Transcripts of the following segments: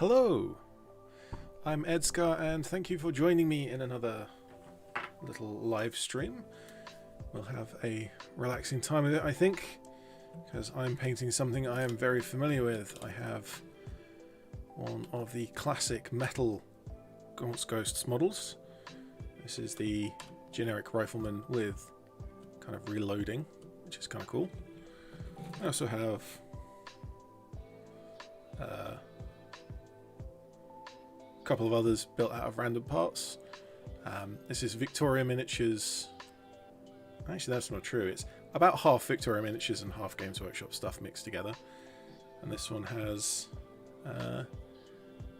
Hello, I'm ED-SKaR and thank you for joining me in another little live stream. We'll have a relaxing time with it, I think, because I'm painting something I am very familiar with. I have one of the classic metal Gaunt Ghosts models. This is the generic rifleman with kind of reloading, which is kind of cool. I also have a couple of others built out of random parts. This is Victoria Miniatures. Actually, that's not true. It's about half Victoria Miniatures and half Games Workshop stuff mixed together. And this one has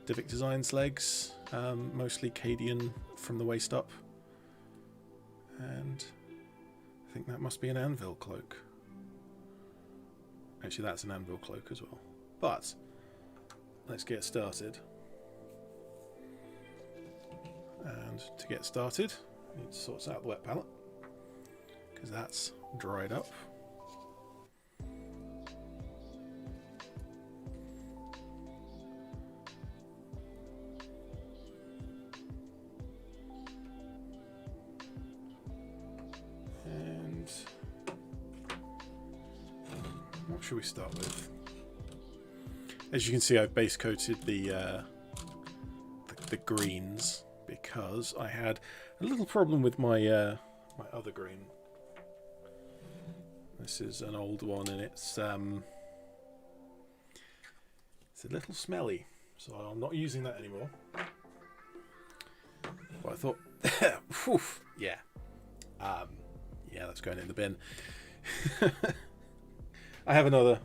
Divic Designs legs, mostly Cadian from the waist up. And I think that must be an anvil cloak. Actually, that's an anvil cloak as well. But let's get started. And to get started, I need to sort out the wet palette because that's dried up. And what should we start with? As you can see, I've base coated the greens, because I had a little problem with my my other green. This is an old one, and it's a little smelly, so I'm not using that anymore. But I thought, whew, yeah, that's going in the bin. I have another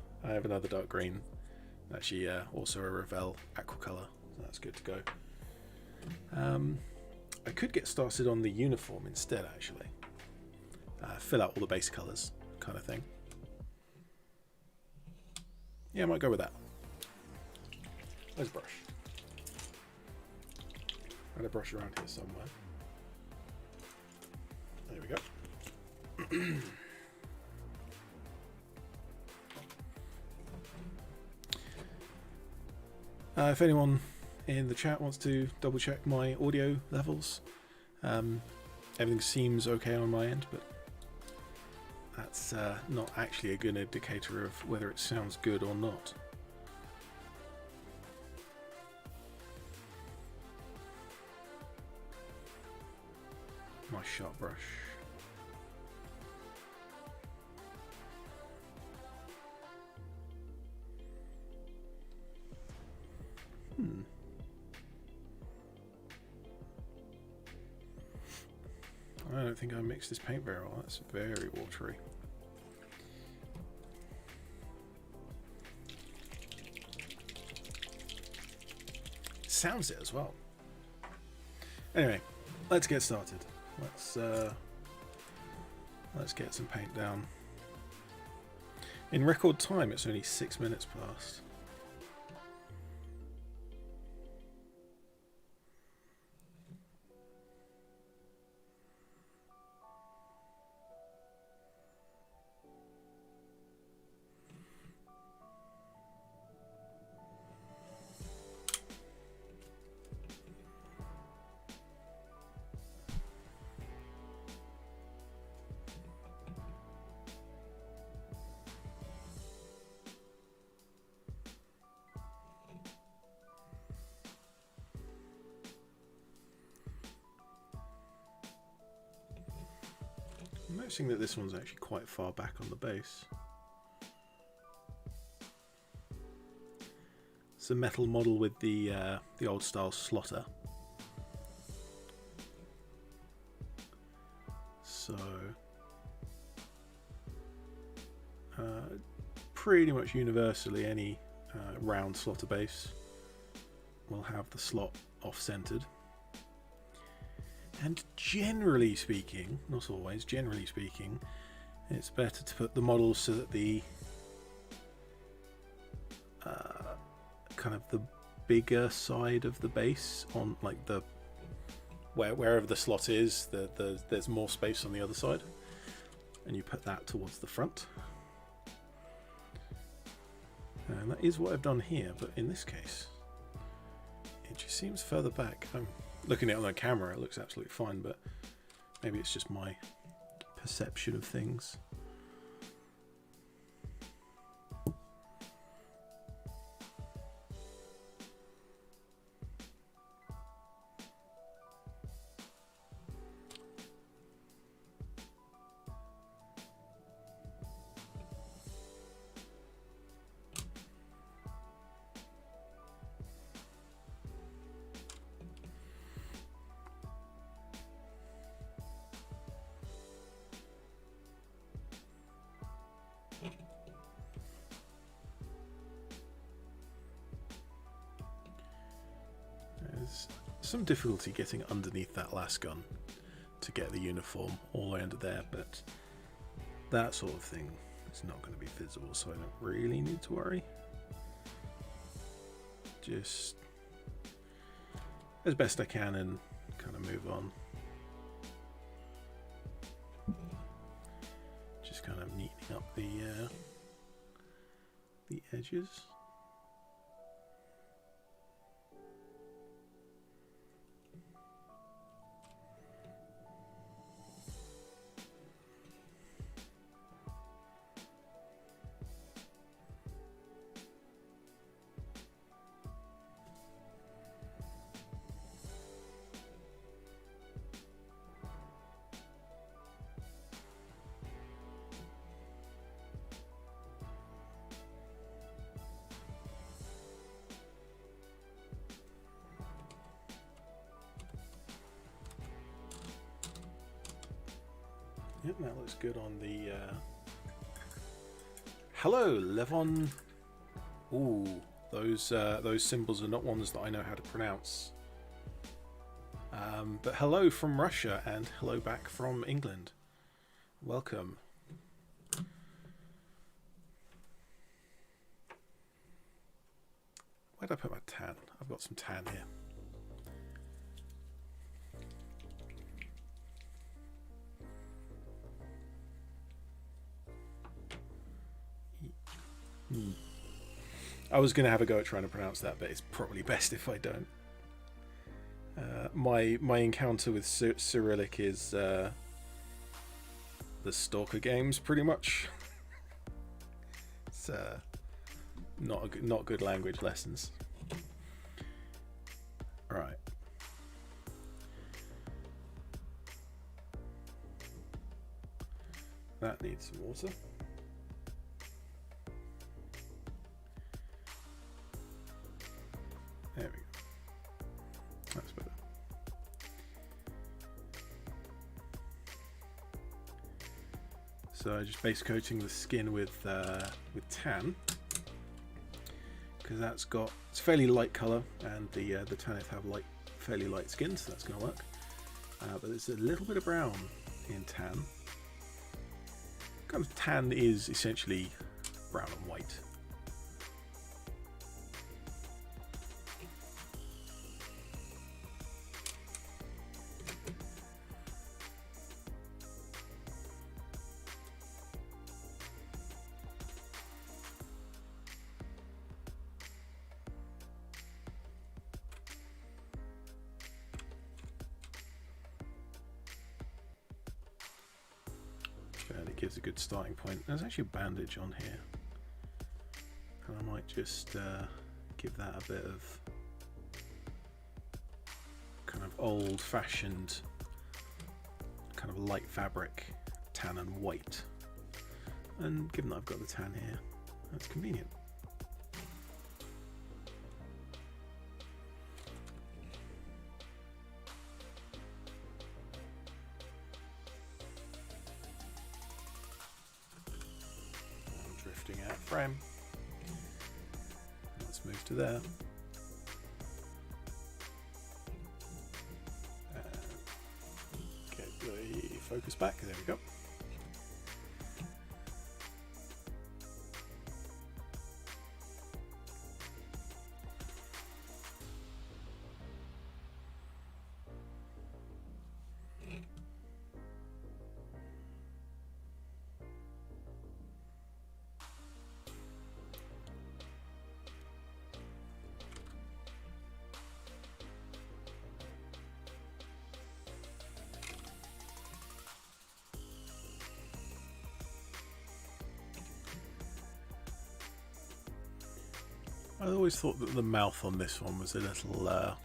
dark green, actually, also a Revell aqua color. So that's good to go. I could get started on the uniform instead, actually. Fill out all the base colours, kind of thing. Yeah, I might go with that. Where's a brush? I had a brush around here somewhere. There we go. If anyone in the chat wants to double check my audio levels, everything seems okay on my end, but that's not actually a good indicator of whether it sounds good or not. My sharp brush. I don't think I mixed this paint very well. That's very watery. Sounds it as well. Anyway, let's get started. Let's get some paint down. In record time, it's only 6 minutes past. I'm noticing that this one's actually quite far back on the base. It's a metal model with the old style slotter. So pretty much universally any round slotter base will have the slot off-centered. And generally speaking, not always, generally speaking, it's better to put the models so that the kind of the bigger side of the base on, like, the wherever the slot is, there's more space on the other side, and you put that towards the front. And that is what I've done here, but in this case It just seems further back. I'm looking at it on the camera, it looks absolutely fine, but maybe it's just my perception of things. There's some difficulty getting underneath that last gun to get the uniform all the way under there, but that sort of thing is not going to be visible, so I don't really need to worry. Just as best I can and kind of move on. Just kind of neatening up the edges. Yep, that looks good on the... Hello, Levon. Ooh, those symbols are not ones that I know how to pronounce. But hello from Russia and hello back from England. Welcome. Where did I put my tan? I've got some tan here. I was going to have a go at trying to pronounce that, but it's probably best if I don't. My encounter with Cyrillic is the Stalker games, pretty much. It's not good language lessons. All right. That needs some water. There we go. That's better. So just base coating the skin with tan, because it's fairly light color, and the Tanith have fairly light skin, so that's going to work. But there's a little bit of brown in tan. Kind of tan is essentially brown and white. And it gives a good starting point. There's actually a bandage on here, and I might just give that a bit of kind of old-fashioned kind of light fabric, tan and white. And given that I've got the tan here, that's convenient. Out of frame. Let's move to there. Get the focus back. There we go. I always thought that the mouth on this one was a little a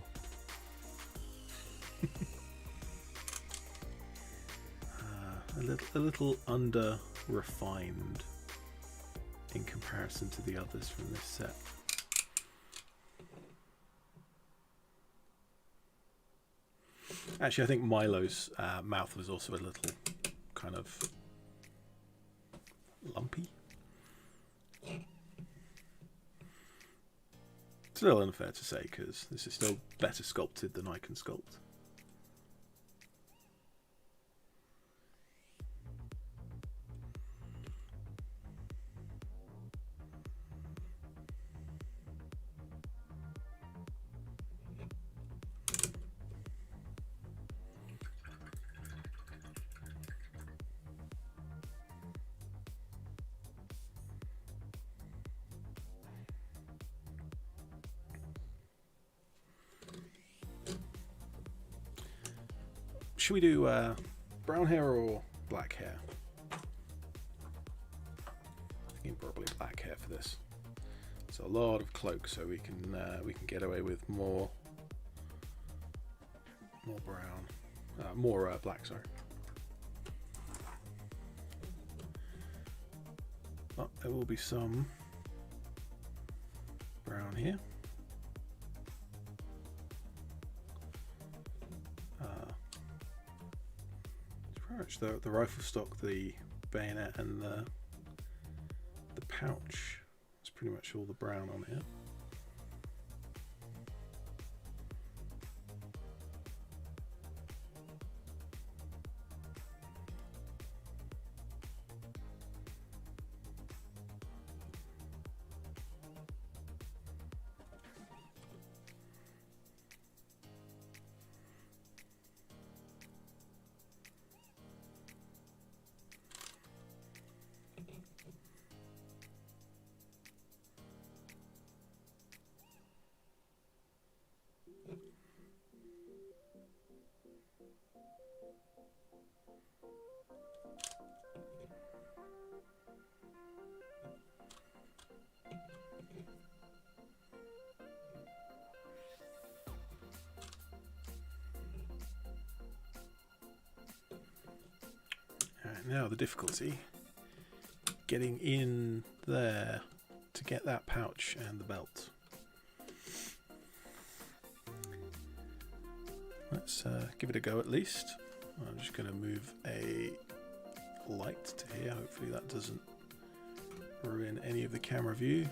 little under refined in comparison to the others from this set. Actually, I think Milo's mouth was also a little kind of lumpy. It's a little unfair to say because this is still better sculpted than I can sculpt. Should we do brown hair or black hair? I think probably black hair for this. It's a lot of cloak, so we can get away with more brown, more black. Sorry. But there will be some brown here. The rifle stock, the bayonet, and the pouch. It's pretty much all the brown on here. Now the difficulty getting in there to get that pouch and the belt. Let's give it a go at least. I'm just going to move a light to here. Hopefully that doesn't ruin any of the camera view.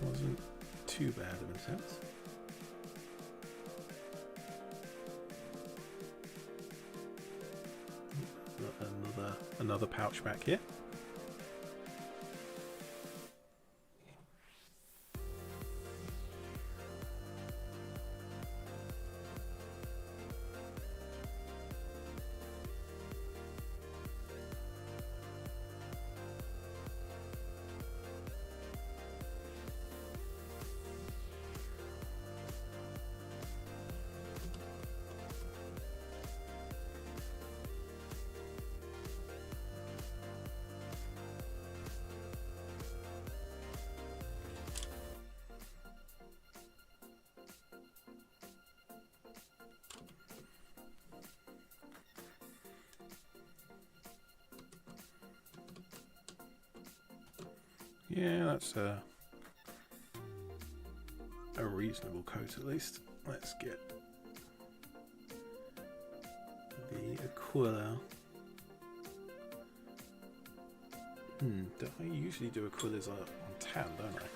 Wasn't too bad of a sense. Another pouch back here. Yeah, that's a reasonable coat at least. Let's get the Aquila. I usually do Aquilas on tan, don't I?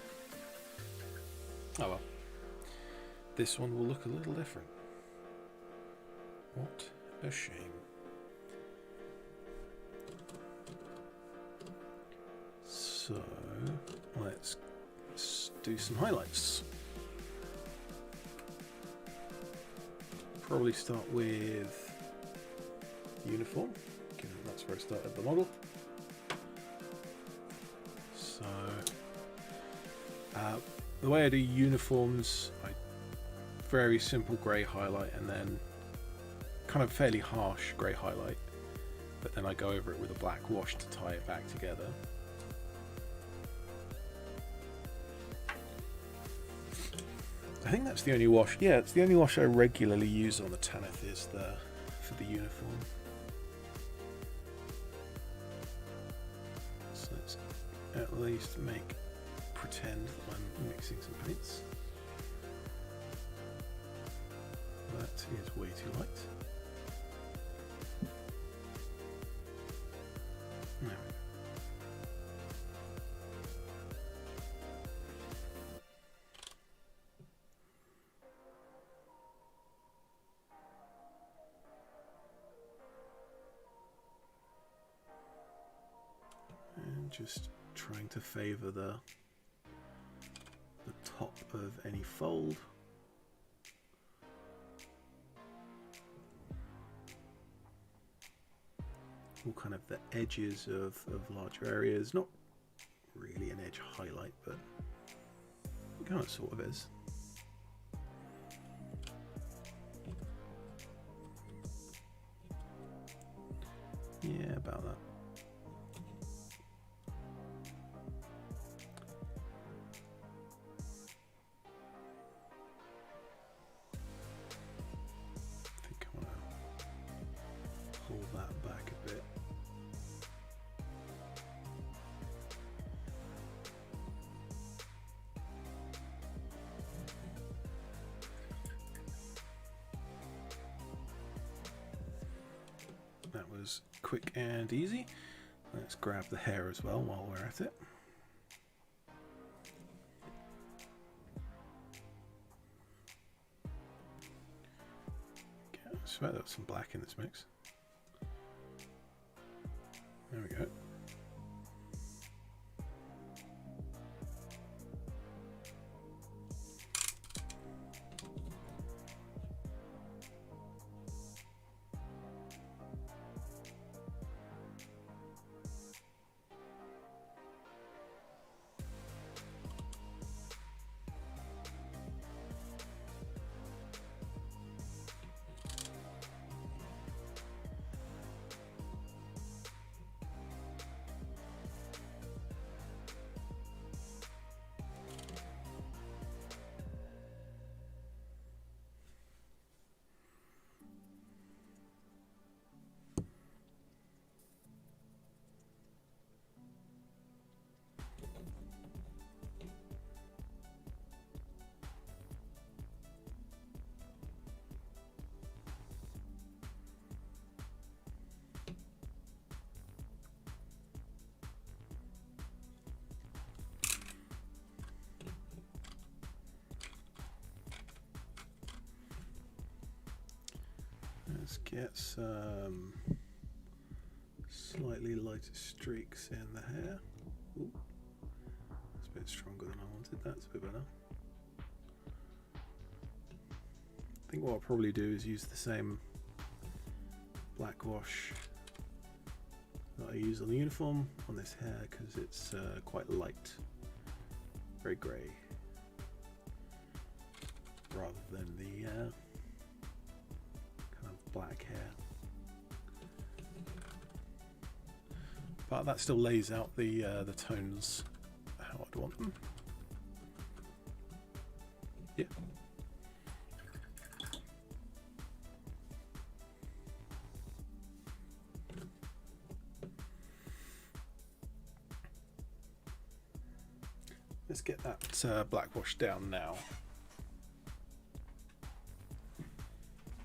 Oh well. This one will look a little different. What a shame. So let's do some highlights. Probably start with uniform, given that's where I started the model. So the way I do uniforms, very simple grey highlight and then kind of fairly harsh grey highlight, but then I go over it with a black wash to tie it back together. I think that's the only wash. Yeah, it's the only wash I regularly use on the Tanith is for the uniform. So let's at least pretend that I'm mixing some paints. That is way too light. There we go. And just trying to favour the top of any fold. All kind of the edges of larger areas, not really an edge highlight, but it kind of sort of is. Yeah, about that. I think I want to pull that back a bit. That was quick and easy. Let's grab the hair as well while we're at it. Okay, I swear there was some black in this mix. There we go. Let's get some slightly lighter streaks in the hair. Ooh, that's a bit stronger than I wanted. That's a bit better. I think what I'll probably do is use the same black wash that I use on the uniform on this hair because it's quite light, very grey, rather than the black hair, but that still lays out the tones how I'd want them. Yeah. Let's get that black wash down now,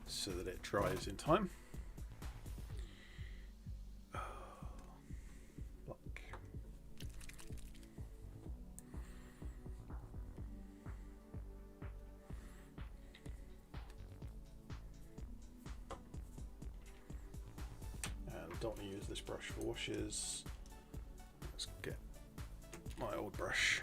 so that it dries in time. And don't want to use this brush for washes. Let's get my old brush.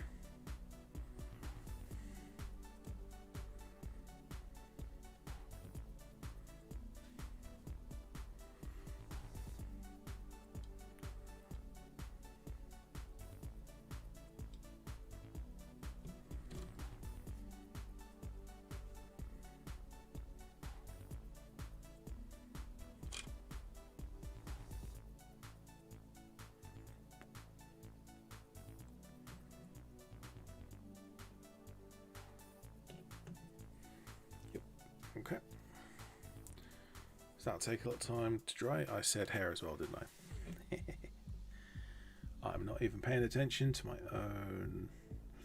So that'll take a little time to dry. I said hair as well, didn't I? I'm not even paying attention to my own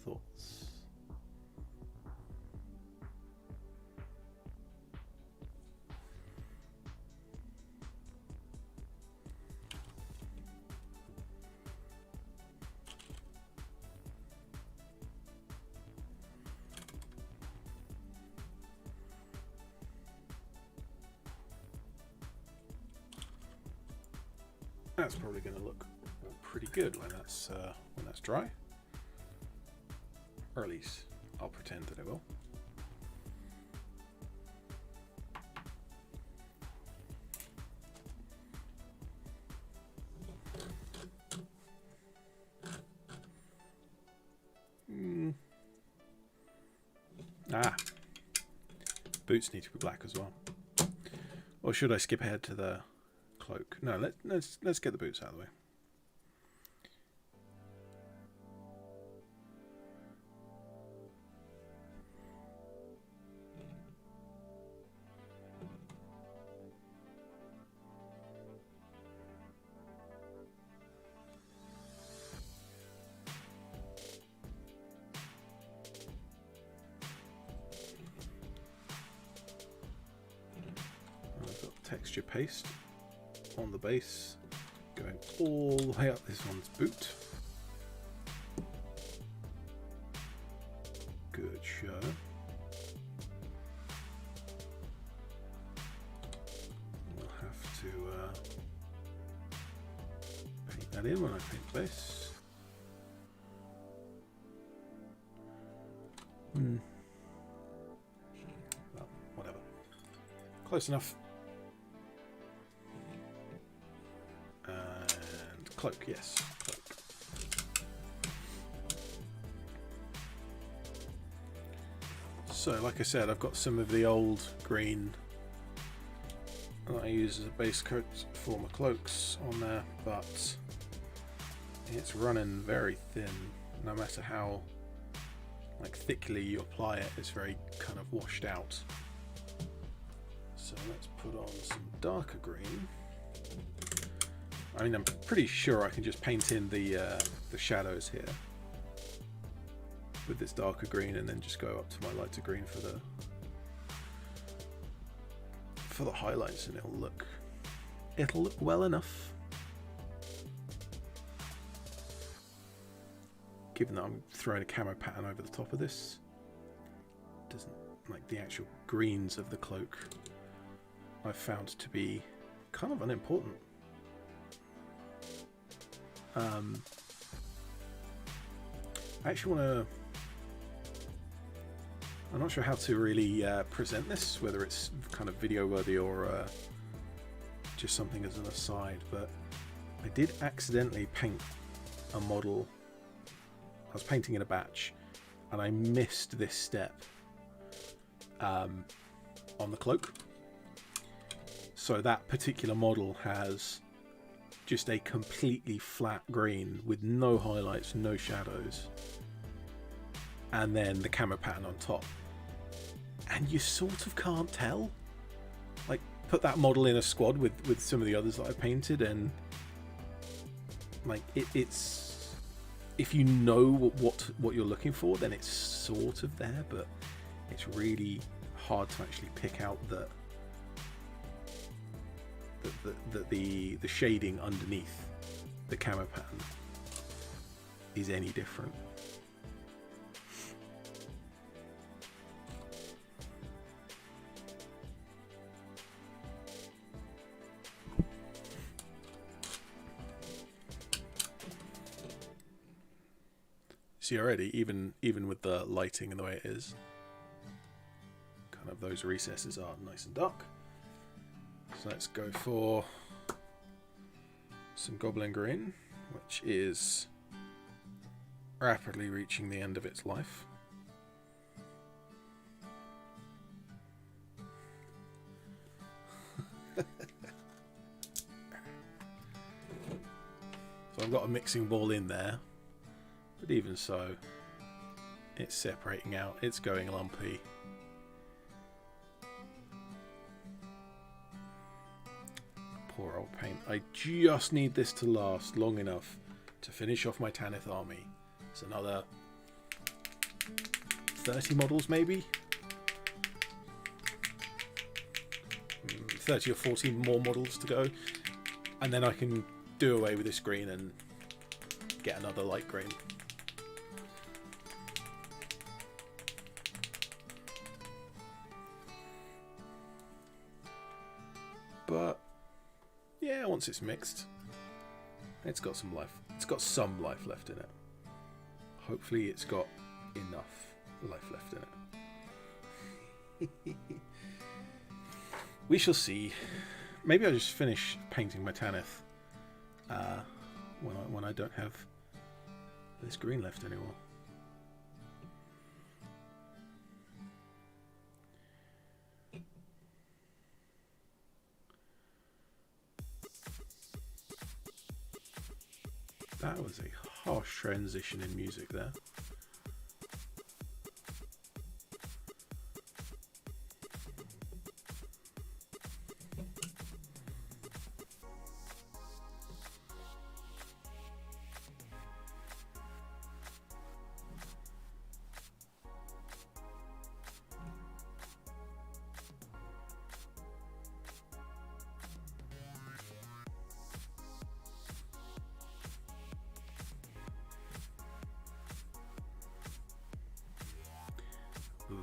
thoughts. That's probably going to look pretty good when that's dry, or at least I'll pretend that it will. Boots need to be black as well. Or should I skip ahead to the cloak? No, let's get the boots out of the way. I've got texture paste on the base, going all the way up this one's boot. Good show. We'll have to paint that in when I paint the base. Well, whatever. Close enough. Cloak, yes, cloak. So, like I said, I've got some of the old green that I use as a base coat for my cloaks on there, but it's running very thin. No matter how thickly you apply it, it's very kind of washed out. So let's put on some darker green. I mean, I'm pretty sure I can just paint in the shadows here with this darker green, and then just go up to my lighter green for the highlights, and it'll look well enough. Given that I'm throwing a camo pattern over the top of this, doesn't the actual greens of the cloak I've found to be kind of unimportant. I actually want to. I'm not sure how to really present this, whether it's kind of video worthy or just something as an aside, but I did accidentally paint a model. I was painting in a batch and I missed this step on the cloak. So that particular model has just a completely flat green with no highlights, no shadows, and then the camo pattern on top. And you sort of can't tell. Put that model in a squad with some of the others that I painted, and it's if you know what you're looking for, then it's sort of there, but it's really hard to actually pick out that the shading underneath the camo pattern is any different. See, already, even with the lighting and the way it is, kind of those recesses are nice and dark. So let's go for some goblin green, which is rapidly reaching the end of its life. So I've got a mixing ball in there, but even so, it's separating out, it's going lumpy. paint. I just need this to last long enough to finish off my Tanith army. It's another 30 models maybe? 30 or 40 more models to go. And then I can do away with this green and get another light green. But yeah, once it's mixed, it's got some life. It's got some life left in it. Hopefully it's got enough life left in it. We shall see. Maybe I'll just finish painting my Tanith when I don't have this green left anymore. That was a harsh transition in music there.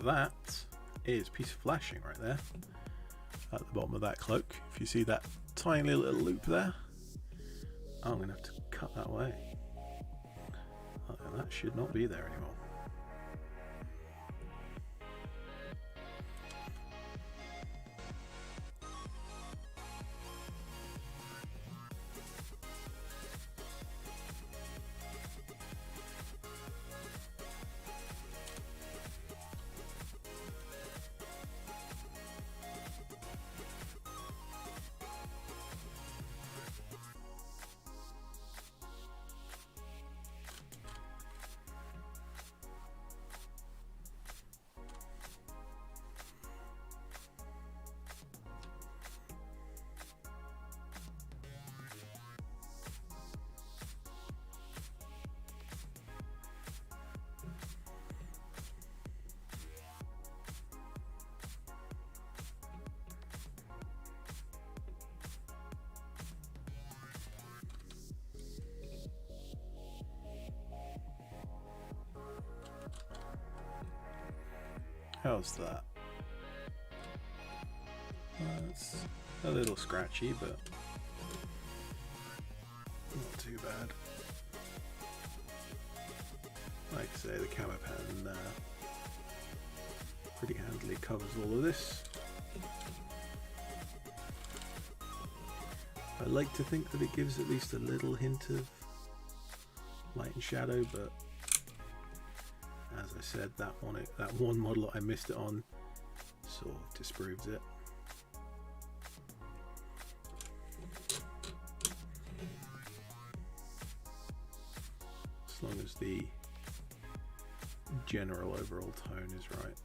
That is a piece of flashing right there at the bottom of that cloak. If you see that tiny little loop there, I'm going to have to cut that away. That should not be there anymore. How's that? It's a little scratchy, but not too bad. Like I say, the camo pen pretty handily covers all of this. I like to think that it gives at least a little hint of light and shadow, but as I said, that one model I missed it on sort of disproves it. As long as the general overall tone is right,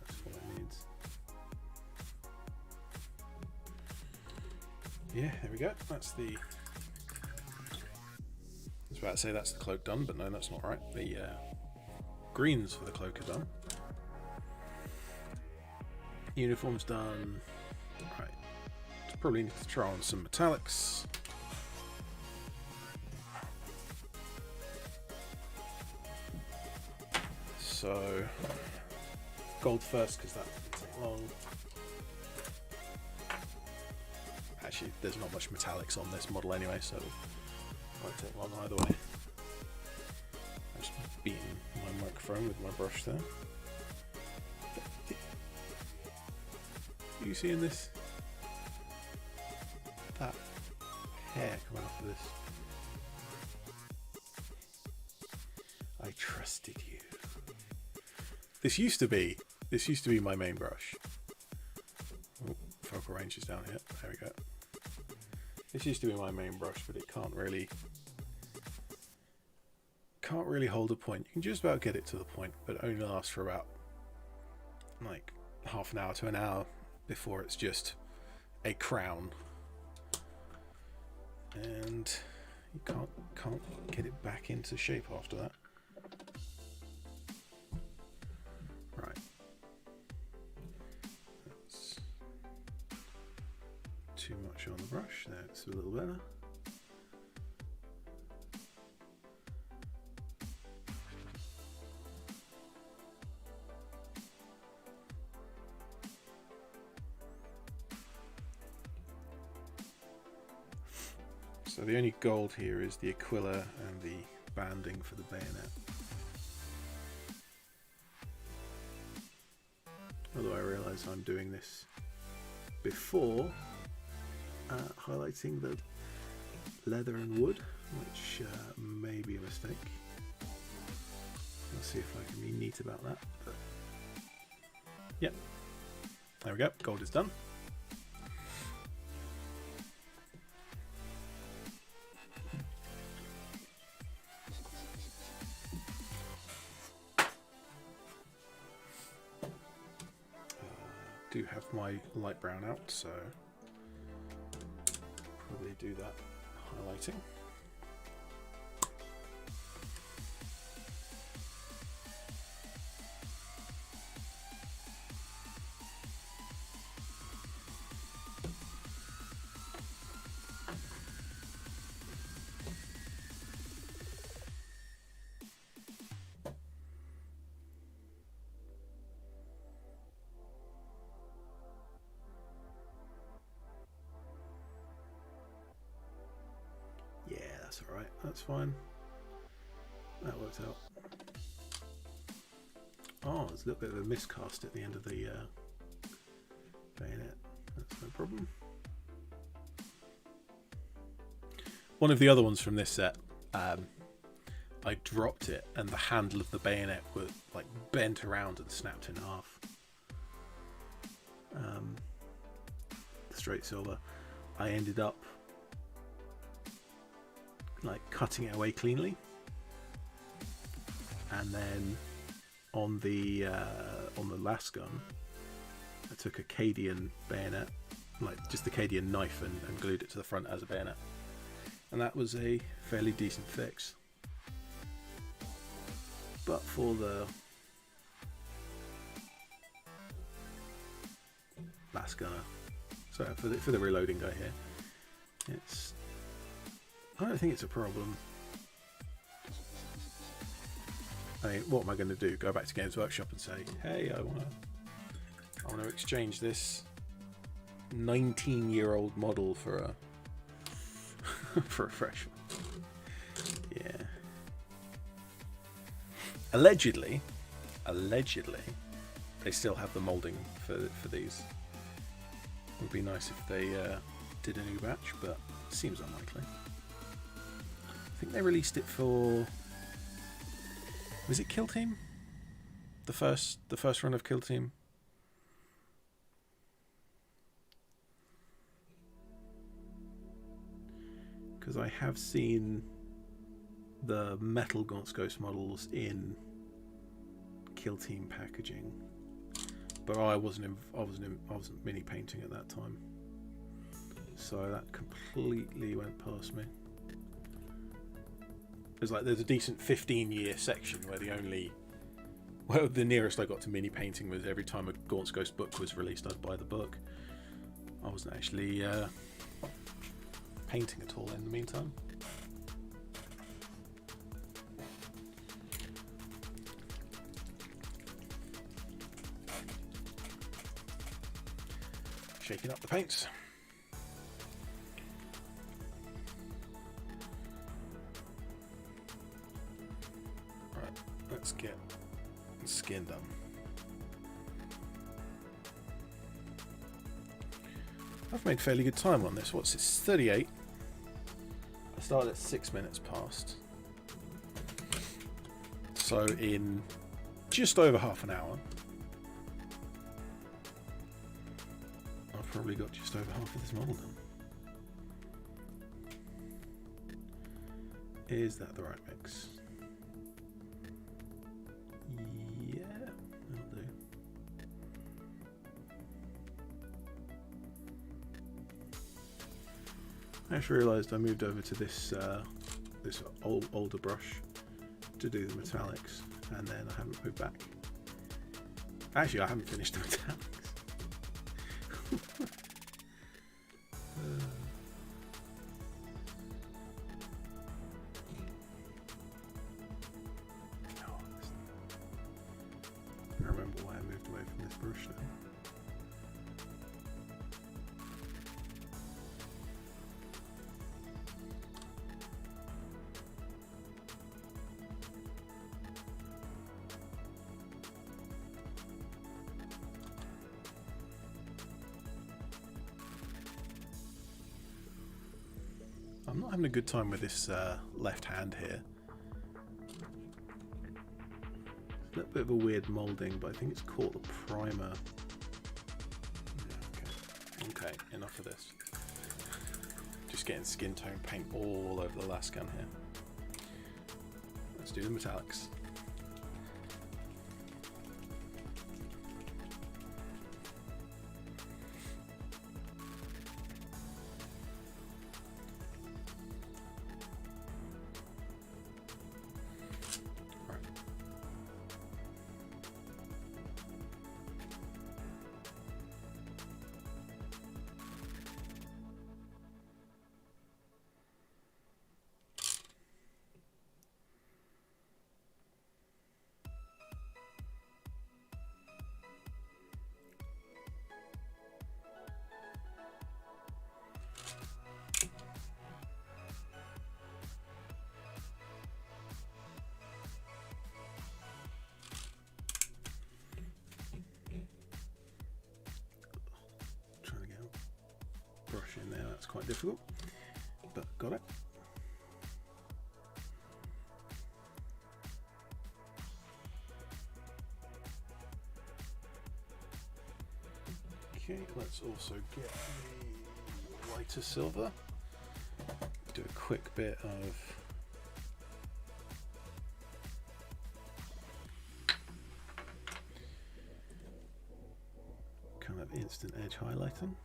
that's all it needs. Yeah, there we go. That's the... I was about to say that's the cloak done, but no, that's not right. The greens for the cloak are done. Uniform's done. Right. Probably need to try on some metallics. So, gold first because that doesn't take long. Actually, there's not much metallics on this model anyway, so it won't take long either way. I'm just beating my microphone with my brush there. Are you seeing this? That hair coming off of this. I trusted you. This used to be my main brush. Oh, focal range is down here. There we go. This used to be my main brush, but it can't really hold a point. You can just about get it to the point, but it only lasts for about like half an hour to an hour before it's just a crown. and you can't get it back into shape after that. Right. That's too much on the brush. That's a little better. So the only gold here is the Aquila and the banding for the bayonet. Although I realise I'm doing this before highlighting the leather and wood, which may be a mistake. Let's see if I can be neat about that. But yep, there we go, gold is done. Do have my light brown out, so probably do that highlighting. That's alright, that's fine. That works out. Oh, there's a little bit of a miscast at the end of the bayonet. That's no problem. One of the other ones from this set, I dropped it and the handle of the bayonet was like bent around and snapped in half. Straight silver. I ended up like cutting it away cleanly, and then on the last gun I took a Cadian bayonet, like just the Cadian knife, and glued it to the front as a bayonet, and that was a fairly decent fix. But for the last gunner, so for the reloading guy here, I don't think it's a problem. I mean, what am I going to do? Go back to Games Workshop and say, hey, I want to exchange this 19-year-old model for a for a fresh one. Yeah. Allegedly, they still have the molding for these. It would be nice if they did a new batch, but it seems unlikely. I think they released it for, was it Kill Team? The first run of Kill Team. Because I have seen the metal Gaunt Ghost models in Kill Team packaging, but I wasn't mini painting at that time, so that completely went past me. There's a decent 15-year section where the nearest I got to mini painting was every time a Gaunt Ghost book was released, I'd buy the book. I wasn't actually painting at all in the meantime. Shaking up the paints. Right, let's get the skin done. I've made fairly good time on this. What's this? 38. I started at 6 minutes past. So in just over half an hour, I've probably got just over half of this model done. Is that the right mix? Yeah, that'll do. I just realised I moved over to this this older brush to do the metallics, and then I haven't moved back. Actually, I haven't finished the metallics. I remember why I moved away from this brush now. I'm not having a good time with this left hand here. It's a little bit of a weird moulding, but I think it's caught the primer. Yeah, okay, enough of this. Just getting skin tone paint all over the Lascan here. Let's do the metallics. Brush in there, that's quite difficult, but got it. Okay, let's also get a lighter silver. Do a quick bit of kind of instant edge highlighting.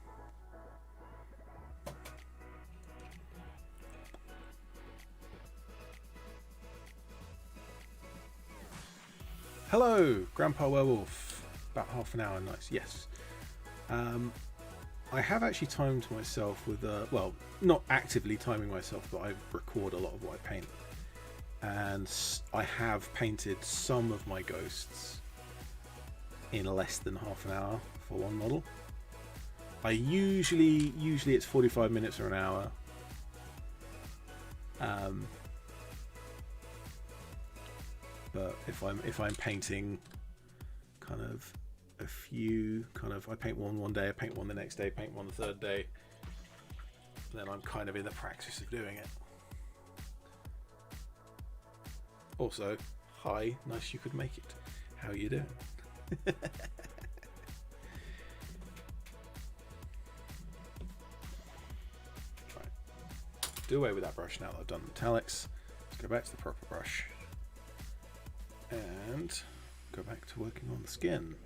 Hello, Grandpa Werewolf. About half an hour, nice. Yes. I have actually timed myself with, well, not actively timing myself, but I record a lot of what I paint. And I have painted some of my ghosts in less than half an hour for one model. I usually it's 45 minutes or an hour. But if I'm painting kind of a few, I paint one day, I paint one the next day, paint one the third day, then I'm kind of in the practice of doing it. Also, hi, nice you could make it. How are you doing? Right. Do away with that brush now that I've done metallics. Let's go back to the proper brush. And go back to working on the skin.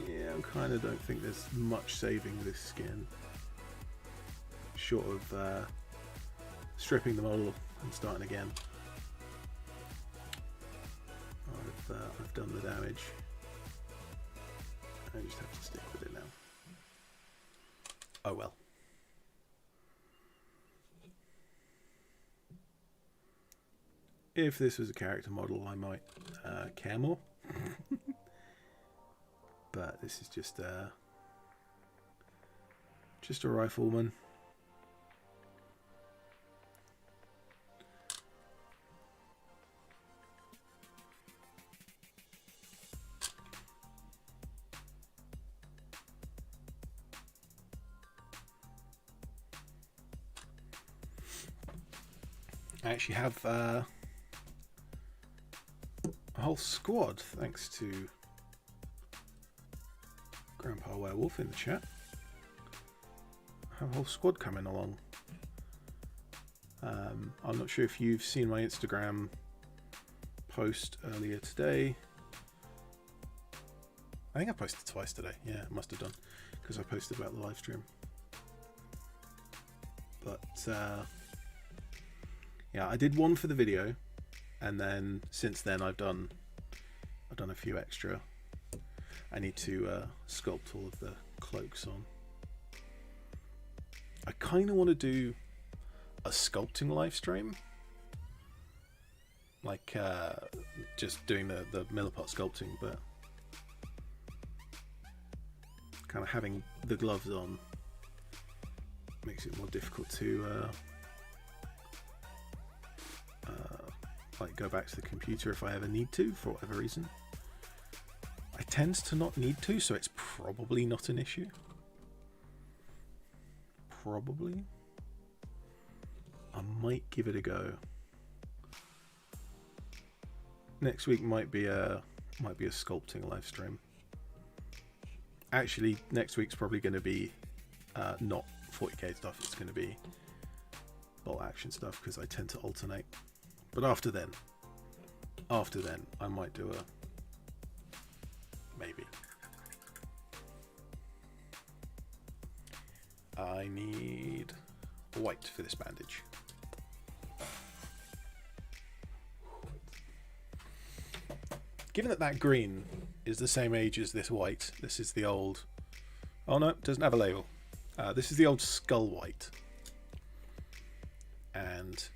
Yeah, I kind of don't think there's much saving this skin, short of stripping the model and starting again. I've done the damage. I just have to stick with it now. Oh well. If this was a character model, I might care more. But this is just a rifleman. I actually have whole squad, thanks to Grandpa Werewolf in the chat. Have a whole squad coming along. I'm not sure if you've seen my Instagram post earlier today. I think I posted twice today. Yeah, I must have done, because I posted about the live stream. But yeah, I did one for the video, and then since then I've done a few extra. I need to sculpt all of the cloaks on. I kind of want to do a sculpting live stream, like just doing the Milliput sculpting, but kind of having the gloves on makes it more difficult to like go back to the computer if I ever need to, for whatever reason. I tend to not need to, so it's probably not an issue. Probably. I might give it a go. Next week might be a sculpting live stream. Actually, next week's probably going to be not 40k stuff. It's going to be bolt action stuff, because I tend to alternate. But after then, I might do a maybe. I need white for this bandage. Given that green is the same age as this white, this is the old... Oh no, it doesn't have a label. This is the old skull white. And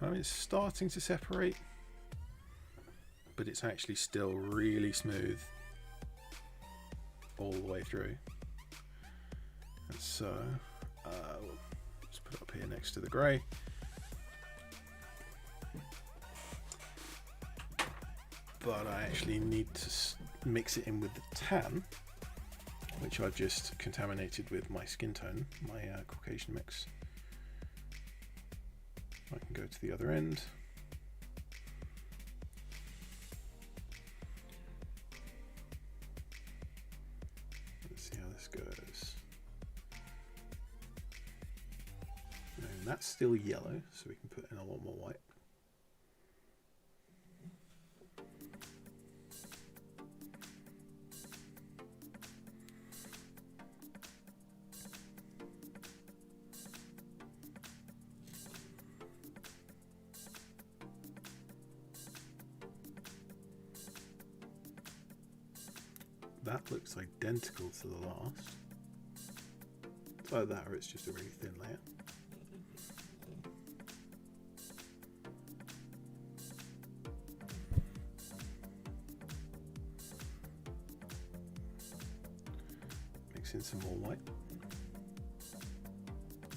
I mean, it's starting to separate, but it's actually still really smooth all the way through. And so, we'll just put it up here next to the grey. But I actually need to mix it in with the tan, which I've just contaminated with my skin tone, my Caucasian mix. I can go to the other end. Let's see how this goes. And that's still yellow, so we can put in a lot more white. That looks identical to the last. It's either that or it's just a really thin layer. Mix in some more white.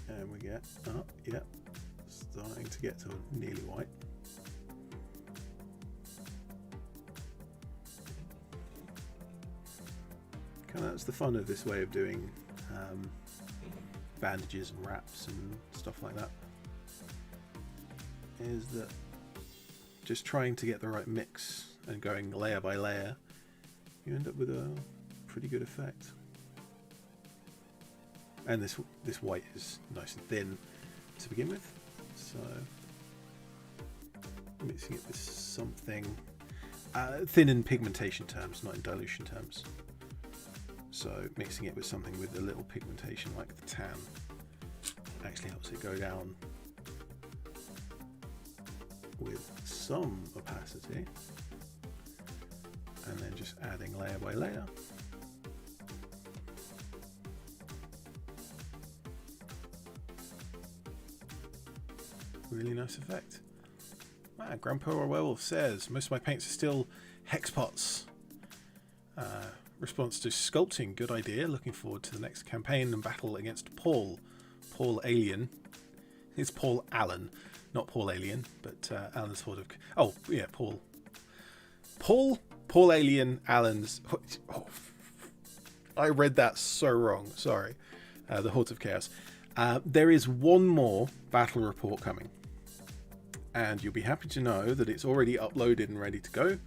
And we get, oh, yeah, starting to get to nearly white. That's the fun of this way of doing bandages and wraps and stuff like that, is that just trying to get the right mix and going layer by layer, you end up with a pretty good effect. And this white is nice and thin to begin with, so mixing it with something thin in pigmentation terms, not in dilution terms. So mixing it with something with a little pigmentation like the tan actually helps it go down with some opacity, and then just adding layer by layer. Really nice effect. Wow, Grandpa Werewolf says, most of my paints are still hex pots. Response to sculpting, good idea. Looking forward to the next campaign and battle against Paul Alien. It's Paul Allen, not Paul Alien, but Alan's sort of... Oh, yeah, Paul Alien, Alan's... Oh, I read that so wrong, sorry. The Horde of Chaos. There is one more battle report coming, and you'll be happy to know that it's already uploaded and ready to go.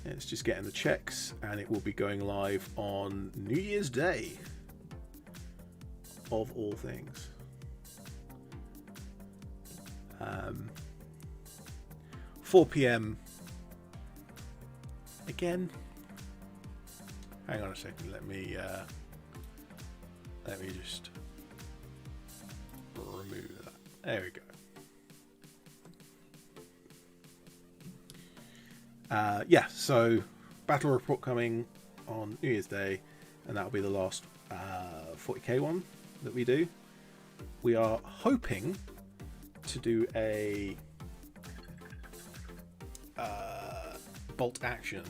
It's just getting the checks, and it will be going live on New Year's Day, of all things. 4 p.m. again. Hang on a second. Let me just remove that. There we go. Yeah, so battle report coming on New Year's Day, and that'll be the last 40k one that we do. We are hoping to do a bolt action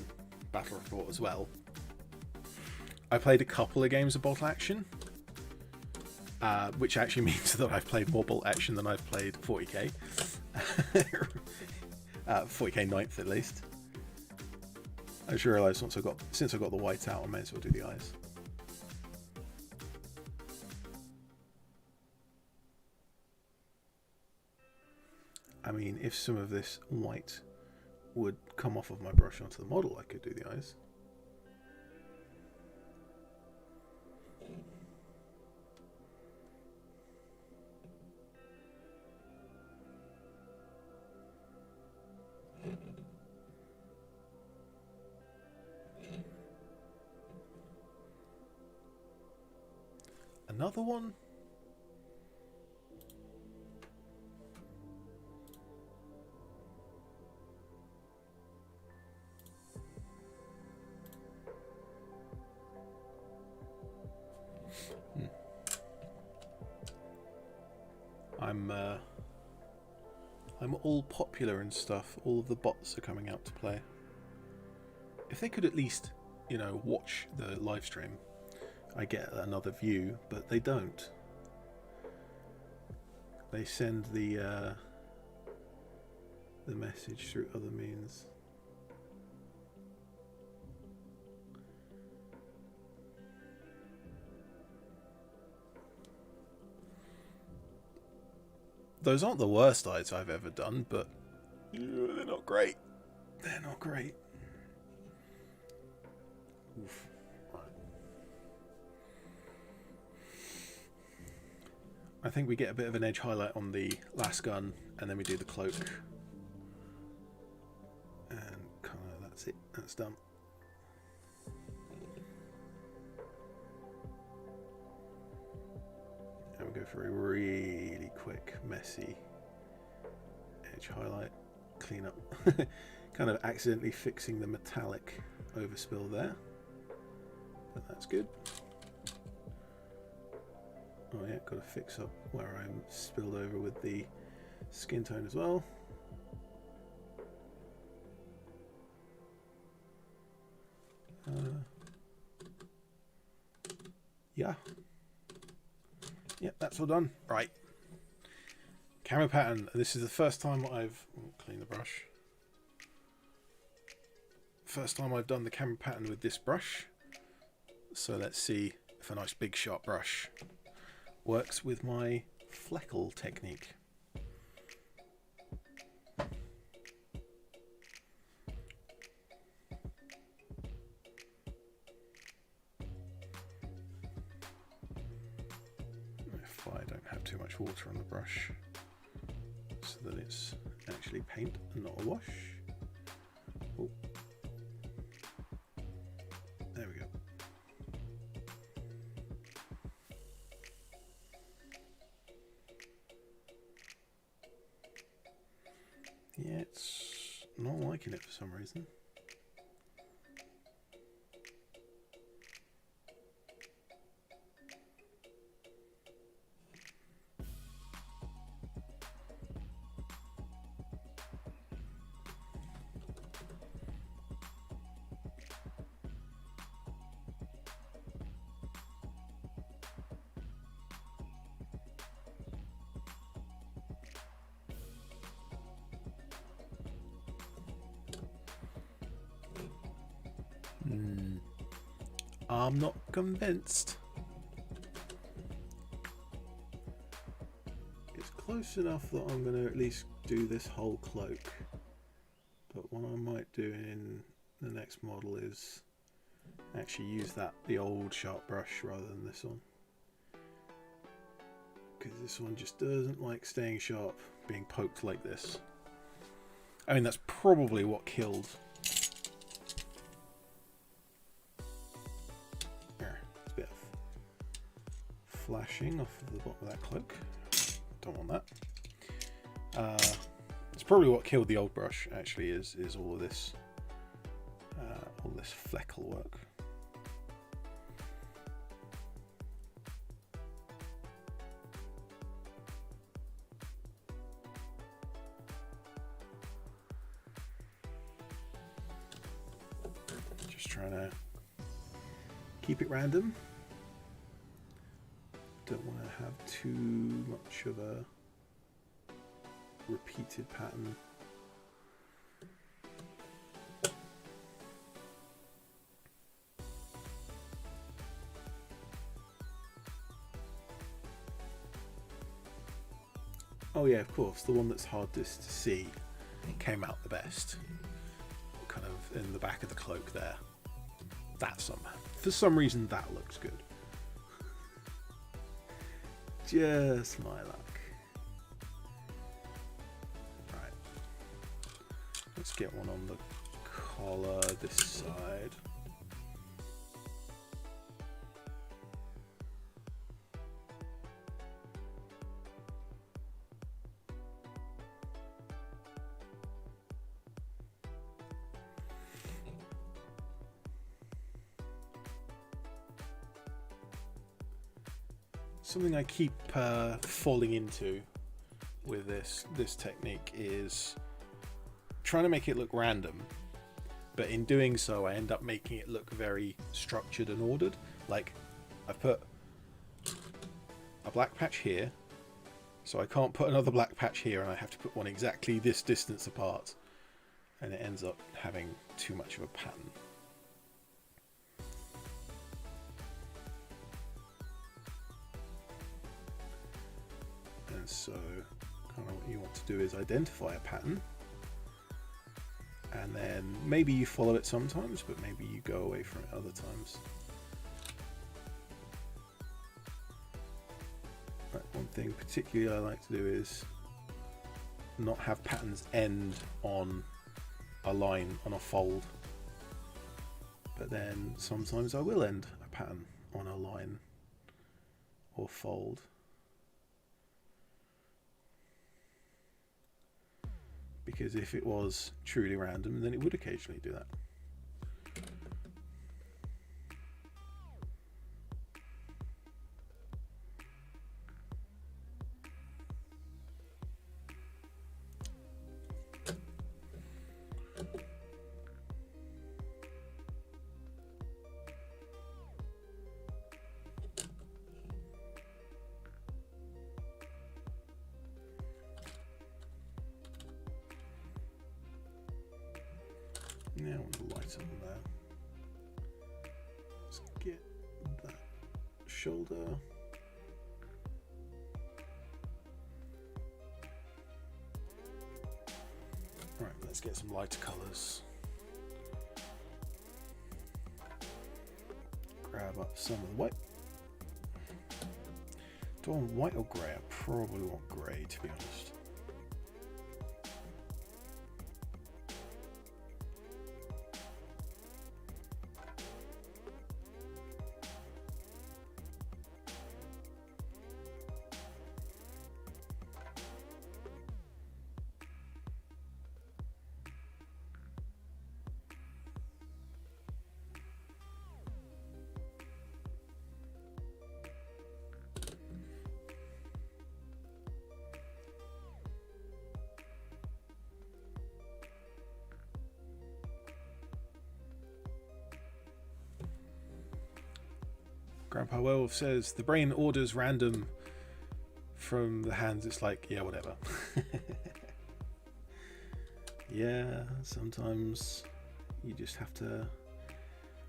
battle report as well. I played a couple of games of bolt action, which actually means that I've played more bolt action than I've played 40k. 40k 9th at least. I just realised since I got the white out, I may as well do the eyes. I mean, if some of this white would come off of my brush onto the model, I could do the eyes. Another one? I'm all popular and stuff. All of the bots are coming out to play. If they could at least, you know, watch the live stream, I get another view, but they don't. They send the message through other means. Those aren't the worst eyes I've ever done, but they're not great. They're not great. Oof. Right. I think we get a bit of an edge highlight on the last gun, and then we do the cloak. And kind of that's it. That's done. And we go for a really quick, messy edge highlight, clean up. Kind of accidentally fixing the metallic overspill there, but that's good. Oh yeah, got to fix up where I'm spilled over with the skin tone as well. Yeah. Yep, that's all done. Right. Camera pattern. This is the first time I've clean the brush. First time I've done the camera pattern with this brush. So let's see if a nice big sharp brush works with my Fleckle technique. If I don't have too much water on the brush, so that it's actually paint and not a wash. Oh. There we go. Yeah, it's not liking it for some reason. I'm not convinced. It's close enough that I'm going to at least do this whole cloak. But what I might do in the next model is actually use the old sharp brush rather than this one, because this one just doesn't like staying sharp, being poked like this. I mean, that's probably what killed. There, it's a bit of flashing off of the bottom of that cloak. Don't want that. It's probably what killed the old brush. Actually, is all this fleckle work. Trying to keep it random. Don't want to have too much of a repeated pattern. Oh yeah, of course, the one that's hardest to see came out the best. Kind of in the back of the cloak there. For some reason that looks good. Just my luck. Right. Let's get one on the collar this side. Something I keep falling into with this technique is trying to make it look random, but in doing so I end up making it look very structured and ordered. Like, I've put a black patch here, so I can't put another black patch here, and I have to put one exactly this distance apart, and it ends up having too much of a pattern. So kind of what you want to do is identify a pattern, and then maybe you follow it sometimes, but maybe you go away from it other times. Right, one thing particularly I like to do is not have patterns end on a line, on a fold, but then sometimes I will end a pattern on a line or fold. Because if it was truly random, then it would occasionally do that. Now on the light on there. Let's get that shoulder. Right, let's get some lighter colours. Grab up some of the white. Do I want white or grey? I probably want grey, to be honest. Grandpa Werewolf says the brain orders random from the hands. It's like, yeah, whatever. Yeah, sometimes you just have to.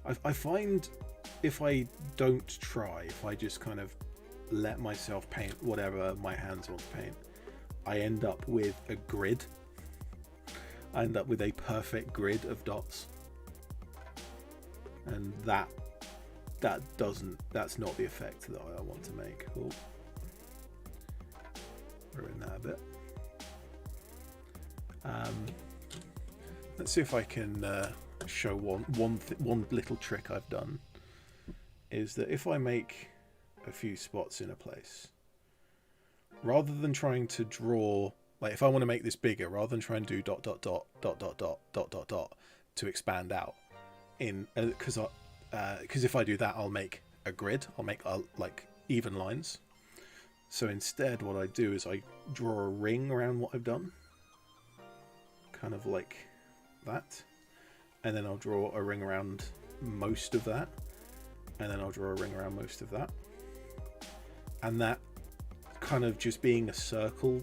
I find if I don't try, if I just kind of let myself paint whatever my hands want to paint, I end up with a grid. I end up with a perfect grid of dots. and that's not the effect that I want to make. Oh, ruin that a bit. Let's see if I can show one little trick I've done. Is that if I make a few spots in a place, rather than trying to draw, like if I want to make this bigger, rather than try and do dot dot dot dot dot dot dot dot dot to expand out, because if I do that, I'll make a grid. I'll make like even lines. So instead, what I do is I draw a ring around what I've done, kind of like that, and then I'll draw a ring around most of that, and then I'll draw a ring around most of that, and that kind of just being a circle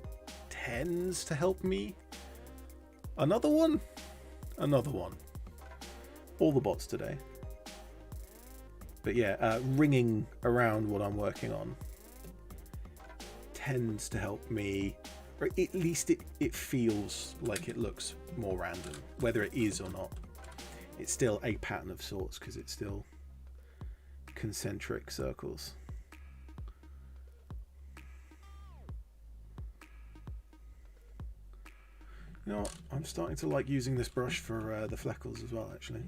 tends to help me. Another one. All the bots today. But yeah, ringing around what I'm working on tends to help me, or at least it feels like it looks more random. Whether it is or not, it's still a pattern of sorts because it's still concentric circles. You know what? I'm starting to like using this brush for the fleckles as well, actually.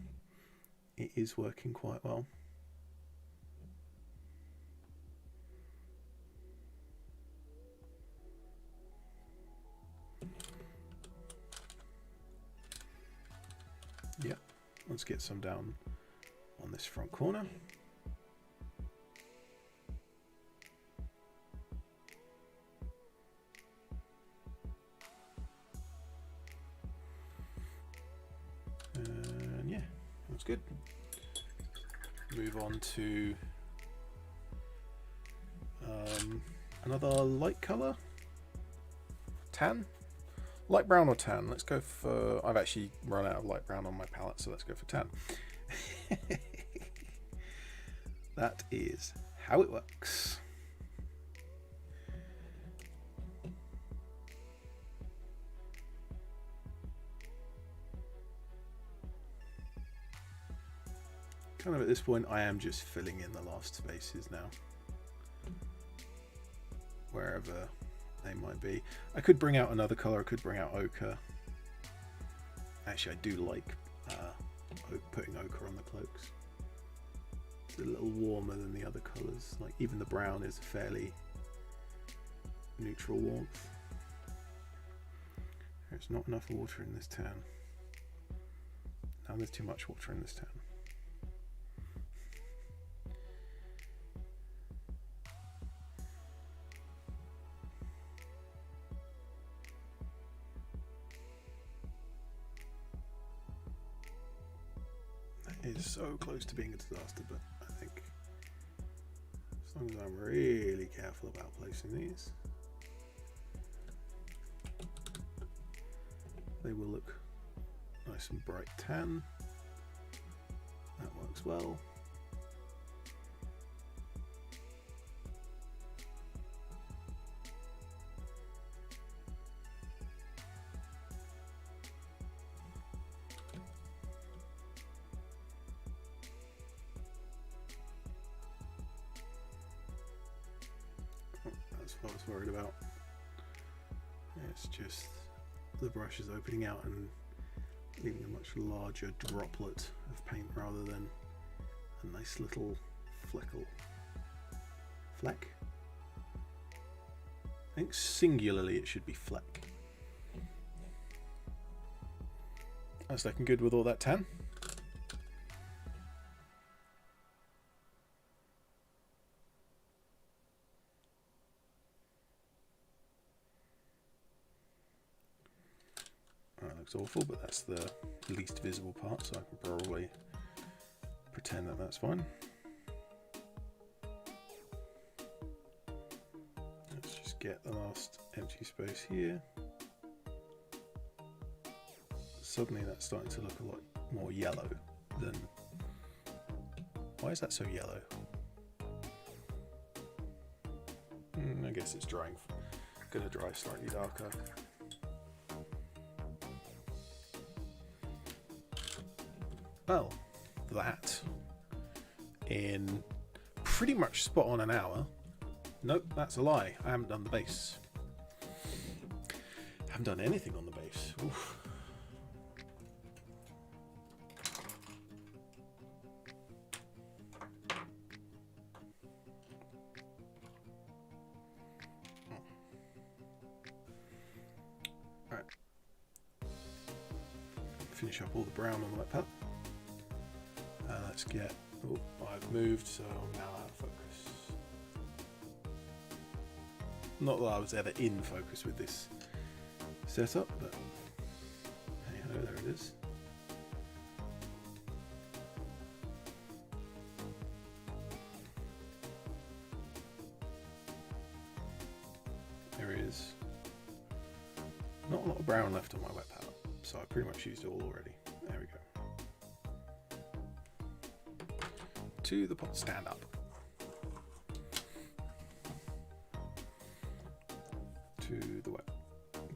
It is working quite well. Yeah, let's get some down on this front corner. And yeah, that's good. Move on to another light color, tan. Light brown or tan? Let's go for... I've actually run out of light brown on my palette, so let's go for tan. That is how it works. Kind of at this point, I am just filling in the last spaces now, wherever they might be. I could bring out another color. I could bring out ochre. Actually, I do like putting ochre on the cloaks. It's a little warmer than the other colors. Like even the brown is a fairly neutral warmth. There's not enough water in this tan. Now there's too much water in this tan. Is so close to being a disaster, but I think as long as I'm really careful about placing these, they will look nice and bright tan. That works well. That's what I was worried about. It's just the brush is opening out and leaving a much larger droplet of paint rather than a nice little fleck. I think singularly it should be fleck. That's looking good with all that tan. That looks awful, but that's the least visible part, so I can probably pretend that that's fine. Let's just get the last empty space here. Suddenly that's starting to look a lot more yellow than... Why is that so yellow? I guess it's drying. Gonna dry slightly darker. Well, that in pretty much spot on an hour. Nope, that's a lie. I haven't done the base. I haven't done anything on the base. Oof. Alright. Finish up all the brown on the wet palette. Let's get... Oh, I've moved, so I'm now out of focus. Not that I was ever in focus with this setup, but hey ho, there it is. There is not a lot of brown left on my wet palette, so I pretty much used it all already. There we go. To the pot stand up.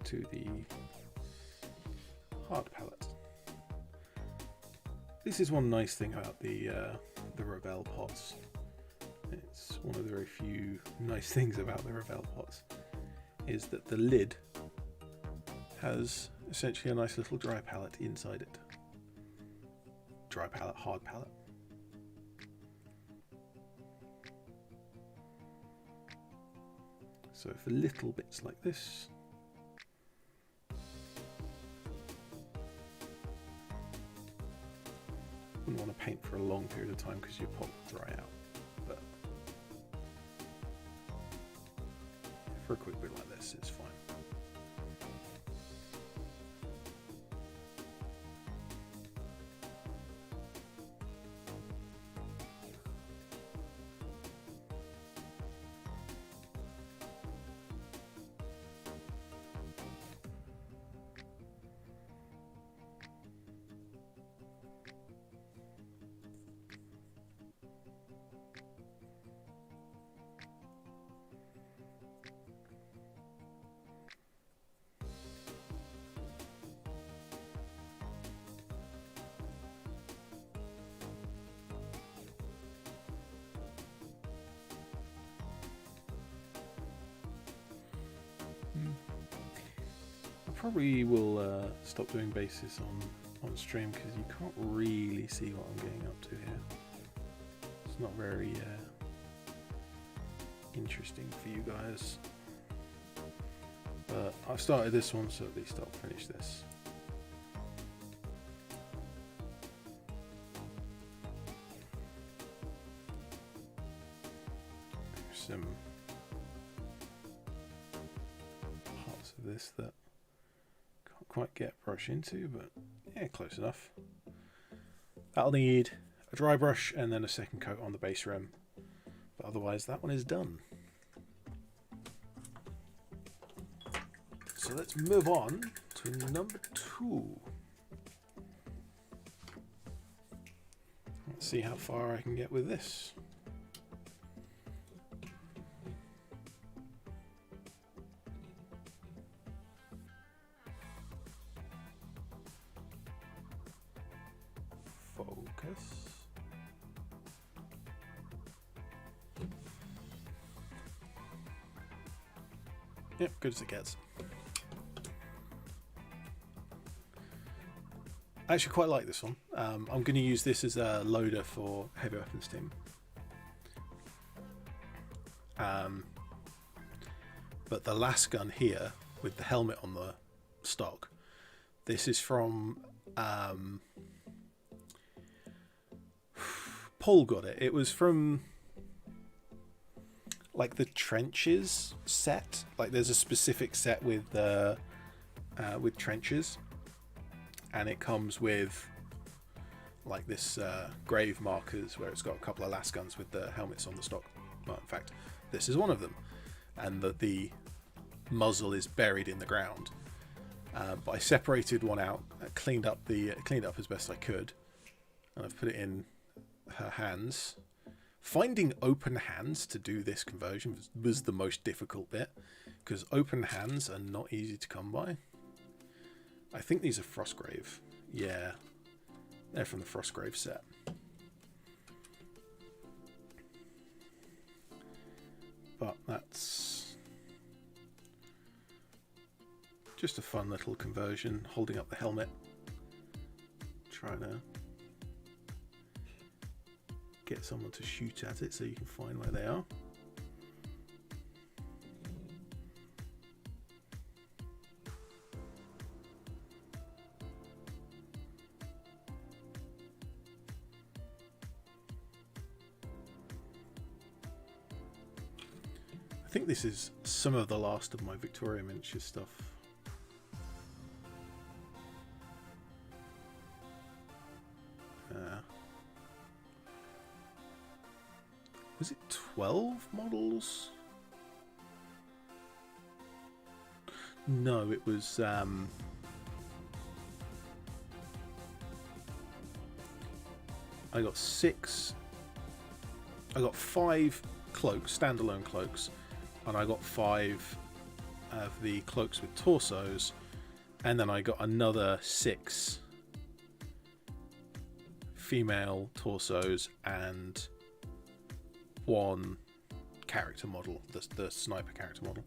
To the hard palette. This is one nice thing about the Revell pots. It's one of the very few nice things about the Revell pots is that the lid has essentially a nice little dry palette inside it. Dry palette, hard palette. So for little bits like this, wouldn't want to paint for a long period of time because your pot will dry out. But for a quick bit like this, it's fine. Probably will stop doing bases on stream because you can't really see what I'm getting up to here. It's not very interesting for you guys. But I've started this one, so at least I'll finish this. There's some parts of this that quite get brush into, but yeah, close enough. That'll need a dry brush and then a second coat on the base rim, but otherwise that one is done. So let's move on to number 2. Let's see how far I can get with this. Yep, good as it gets. I actually quite like this one. I'm going to use this as a loader for heavy weapons team. But the last gun here with the helmet on the stock, this is from Paul got it. It was from like the trenches set. Like there's a specific set with trenches, and it comes with like this grave markers where it's got a couple of las guns with the helmets on the stock. Well, in fact, this is one of them, and the muzzle is buried in the ground. But I separated one out, cleaned up as best I could, and I've put it in her hands. Finding open hands to do this conversion was the most difficult bit, because open hands are not easy to come by. I think these are Frostgrave. Yeah, they're from the Frostgrave set. but that's just a fun little conversion, holding up the helmet, trying to get someone to shoot at it so you can find where they are. I think this is some of the last of my Victoria miniature stuff. Was it 12 models? No, it was I got 6. I got 5 cloaks, standalone cloaks, and I got 5 of the cloaks with torsos, and then I got another 6 female torsos and 1 character model, the sniper character model.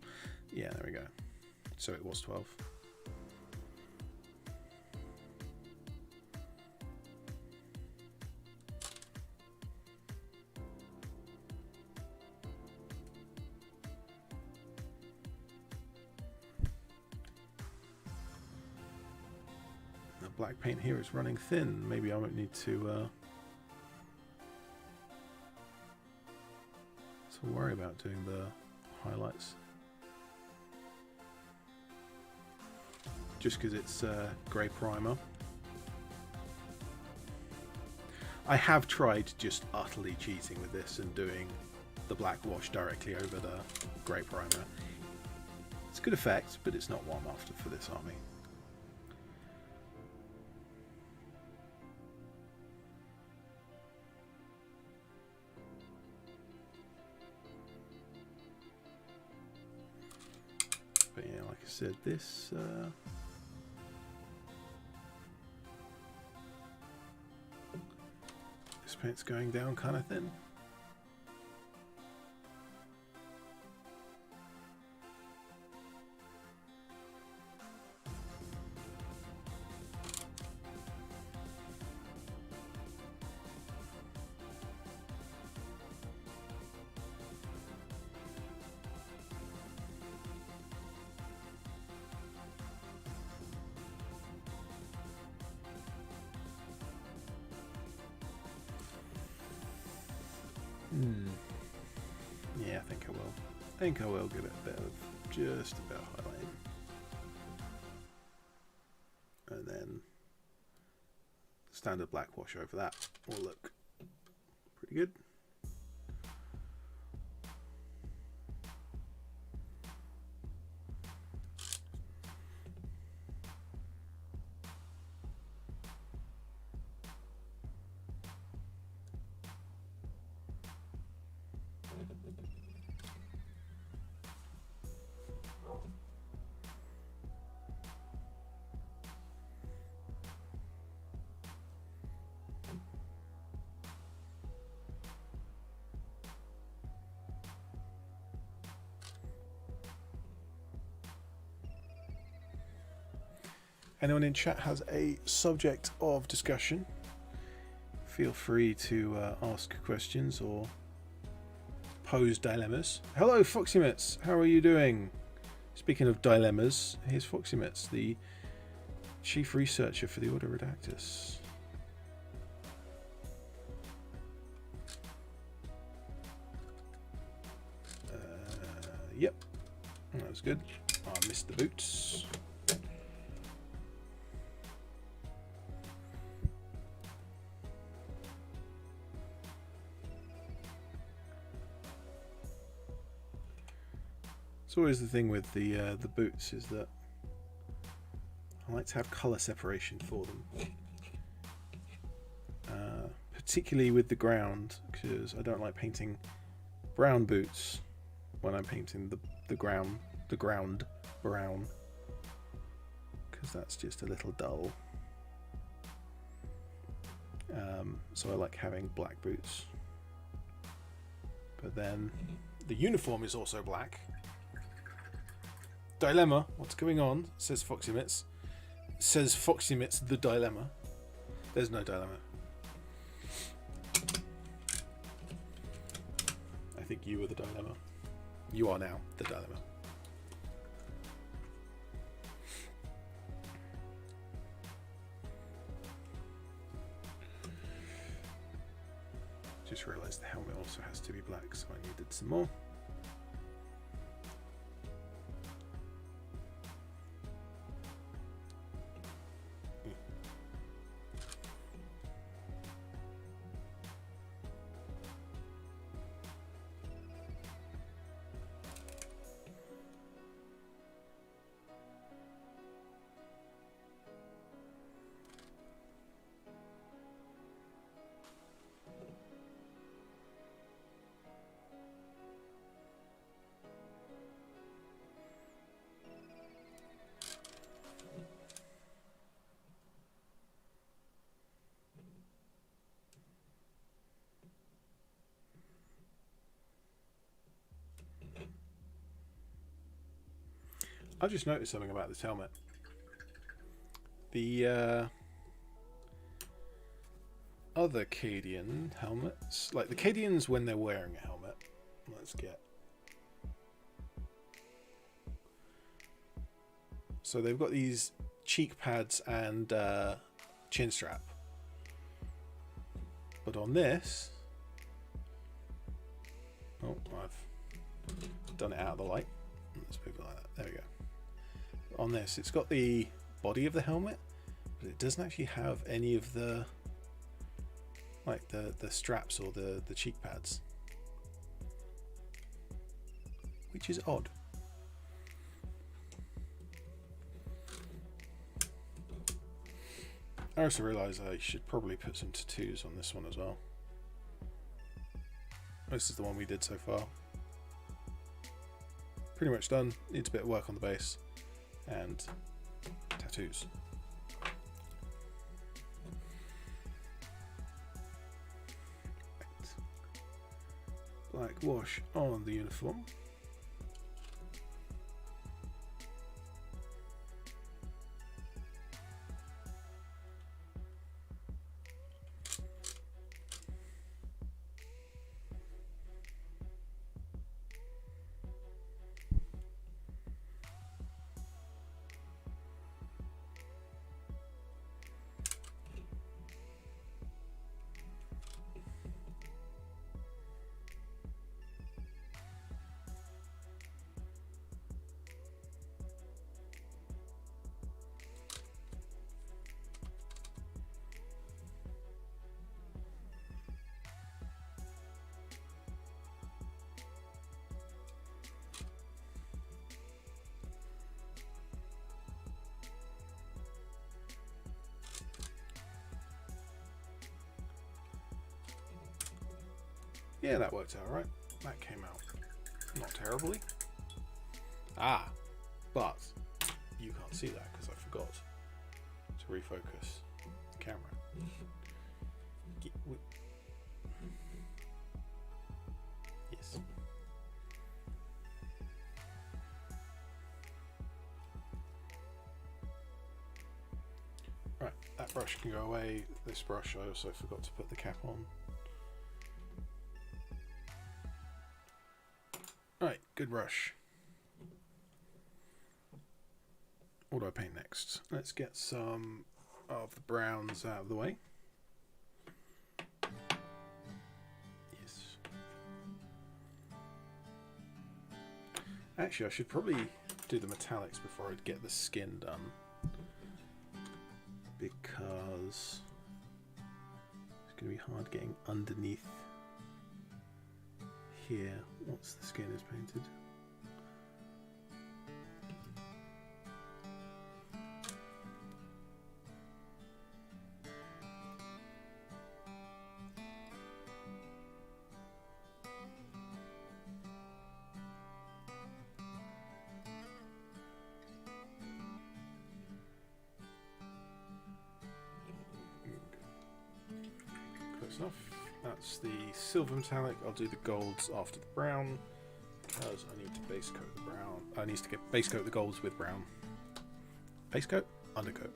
Yeah, there we go. So it was 12. The black paint here is running thin. Maybe I won't need to worry about doing the highlights, just because it's grey primer. I have tried just utterly cheating with this and doing the black wash directly over the grey primer. It's a good effect, but it's not what I'm after for this army. But yeah, like I said, this paint's going down kind of thin. Yeah, I think I will. I think I will give it a bit of just a bit of highlighting, and then standard black wash over that will look pretty good. Anyone in chat has a subject of discussion, feel free to ask questions or pose dilemmas. Hello, Foxymits, how are you doing? Speaking of dilemmas, here's Foxymits, the chief researcher for the Order Redactus. Yep, that was good. I missed the boots. It's always the thing with the boots is that I like to have colour separation for them, particularly with the ground, because I don't like painting brown boots when I'm painting the ground brown, because that's just a little dull. So I like having black boots, but then The uniform is also black. Dilemma. What's going on? Says Foxymits. Says Foxymits the dilemma. There's no dilemma. I think you were the dilemma. You are now the dilemma. Just realised the helmet also has to be black, so I needed some more. I've just noticed something about this helmet. The other Cadian helmets, like the Cadians when they're wearing a helmet, let's get. So they've got these cheek pads and chin strap. But on this, oh, I've done it out of the light. Let's move it like that. There we go. On this, it's got the body of the helmet, but it doesn't actually have any of the like the straps or the cheek pads, which is odd. I also realise I should probably put some tattoos on this one as well. This is the one we did so far. Pretty much done. Needs a bit of work on the base and tattoos. Black wash on the uniform. Yeah, that worked out right. That came out not terribly. Ah, but you can't see that because I forgot to refocus the camera. Yes. Right, that brush can go away. This brush I also forgot to put the cap on. Right, good brush. What do I paint next? Let's get some of the browns out of the way. Yes. Actually, I should probably do the metallics before I get the skin done, because it's going to be hard getting underneath here once the skin is painted. Close enough. That's the silver metallic. I'll do the golds after the brown. because I need to base coat the brown. I need to get base coat the golds with brown. Base coat, undercoat.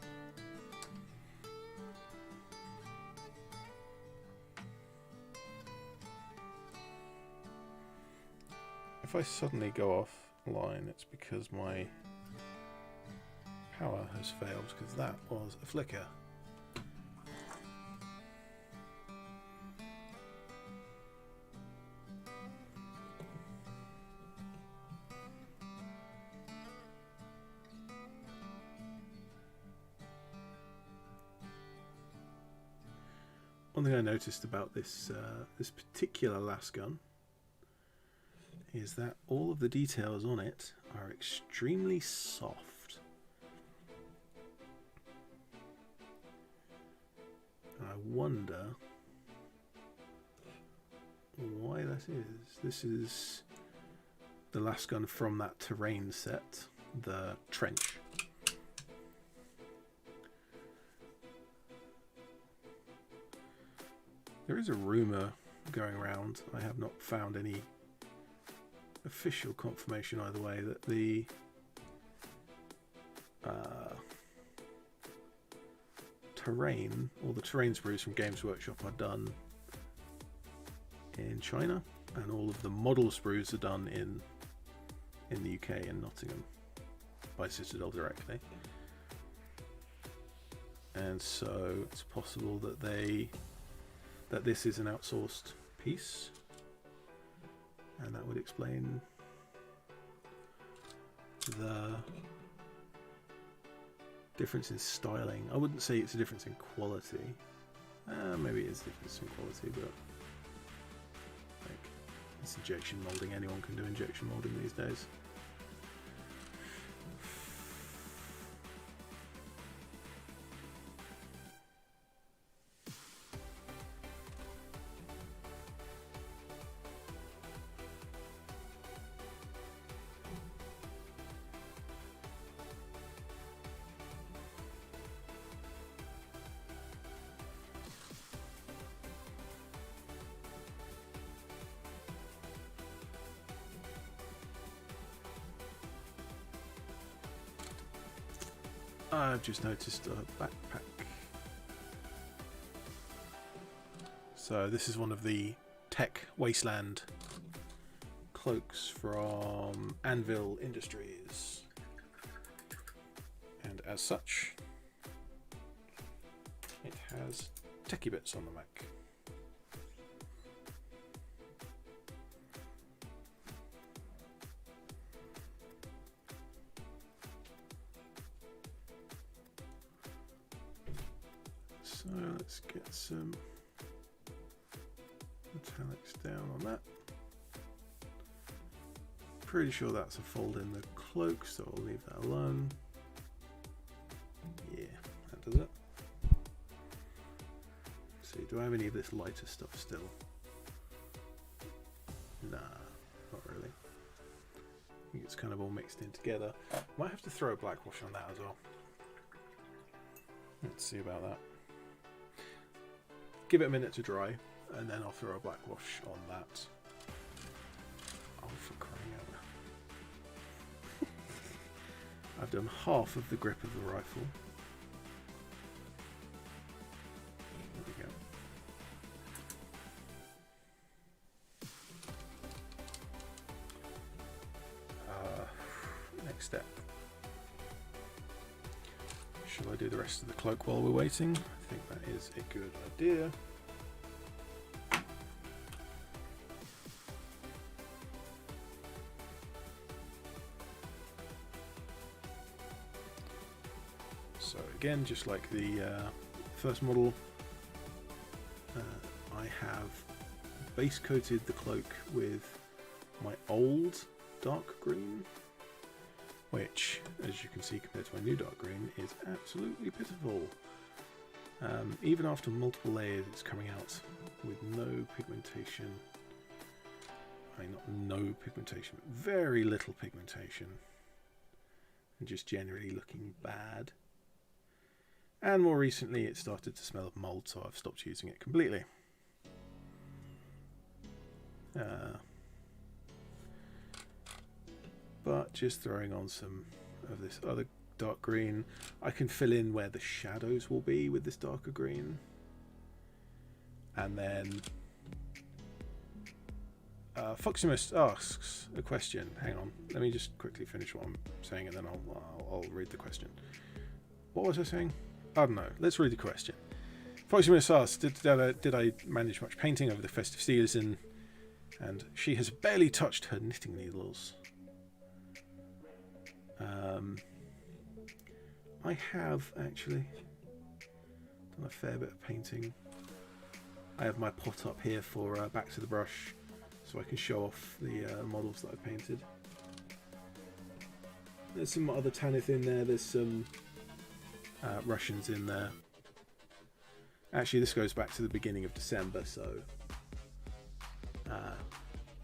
If I suddenly go offline, it's because my power has failed, because that was a flicker. One thing I noticed about this this particular lasgun is that all of the details on it are extremely soft. And I wonder why that is. This is the lasgun from that terrain set, the trench. There is a rumour going around, I have not found any official confirmation either way, that the terrain, or the terrain sprues from Games Workshop are done in China, and all of the model sprues are done in the UK, in Nottingham, by Citadel directly. And so it's possible that this is an outsourced piece, and that would explain the difference in styling. I wouldn't say it's a difference in quality. Maybe it is a difference in quality, but like, it's injection molding. Anyone can do injection molding these days. I've just noticed a backpack. So this is one of the Tech Wasteland cloaks from Anvil Industries, and as such it has techie bits on the back. So let's get some metallics down on that. Pretty sure that's a fold in the cloak, so I'll leave that alone. Yeah, that does it. Let's see, do I have any of this lighter stuff still? Nah, not really. I think it's kind of all mixed in together. Might have to throw a black wash on that as well. Let's see about that. Give it a minute to dry, and then I'll throw a black wash on that. Oh, for crying out loud. I've done half of the grip of the rifle. There we go. Next step. Shall I do the rest of the cloak while we're waiting? I think that is a good idea. So again, just like the first model, I have base coated the cloak with my old dark green, which, as you can see compared to my new dark green, is absolutely pitiful. Even after multiple layers, it's coming out with no pigmentation. I mean, not no pigmentation, but very little pigmentation. And just generally looking bad. And more recently, it started to smell of mold, so I've stopped using it completely. just throwing on some of this other dark green. I can fill in where the shadows will be with this darker green. And then Foximus asks a question. Hang on, let me just quickly finish what I'm saying and then I'll read the question. What was I saying? I don't know. Let's read the question. Foximus asks, did I manage much painting over the festive season? And she has barely touched her knitting needles. I have actually done a fair bit of painting. I have my pot up here for back to the brush, so I can show off the models that I've painted. There's some other Tanith in there. There's some Russians in there. Actually, this goes back to the beginning of December, so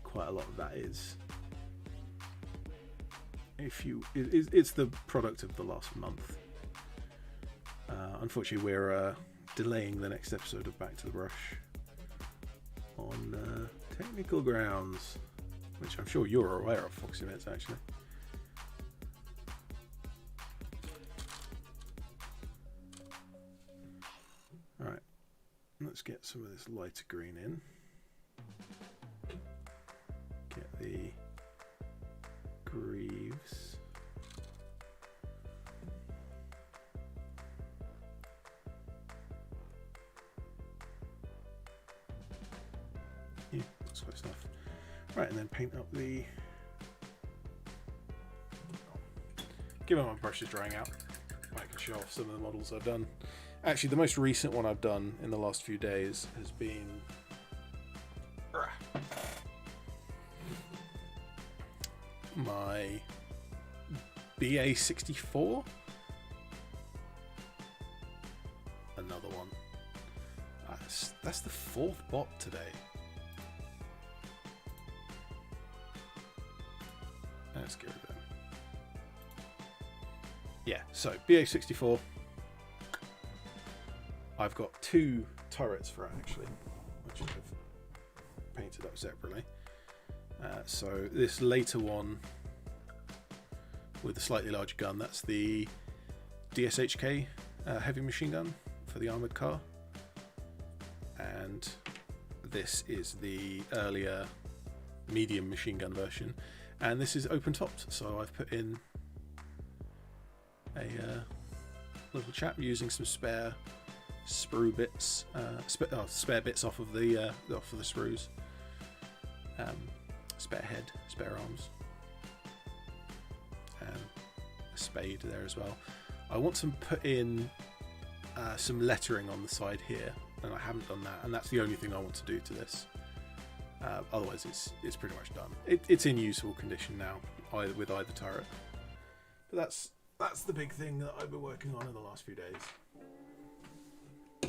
quite a lot of that is. It's the product of the last month. Unfortunately, we're delaying the next episode of Back to the Brush on technical grounds, which I'm sure you're aware of, Foxymits, actually. Alright, let's get some of this lighter green in. Get the greaves. Yeah, that's close enough. Right, and then paint up the... Given my brush is drying out, I can show off some of the models I've done. Actually, the most recent one I've done in the last few days has been... my BA64. Another one. That's the fourth bot today. Let's get rid of them. Yeah, so BA64. I've got two turrets for it actually, which I've painted up separately. So this later one with the slightly larger gun, that's the ED-SKaR heavy machine gun for the armoured car. And this is the earlier medium machine gun version. And this is open topped, so I've put in a little chap using some spare sprue bits, spare bits off of the sprues. Spare head, spare arms, and a spade there as well. I want to put in some lettering on the side here, and I haven't done that, and that's the only thing I want to do to this. Otherwise, it's pretty much done. It's in usable condition now, with either turret. But that's the big thing that I've been working on in the last few days.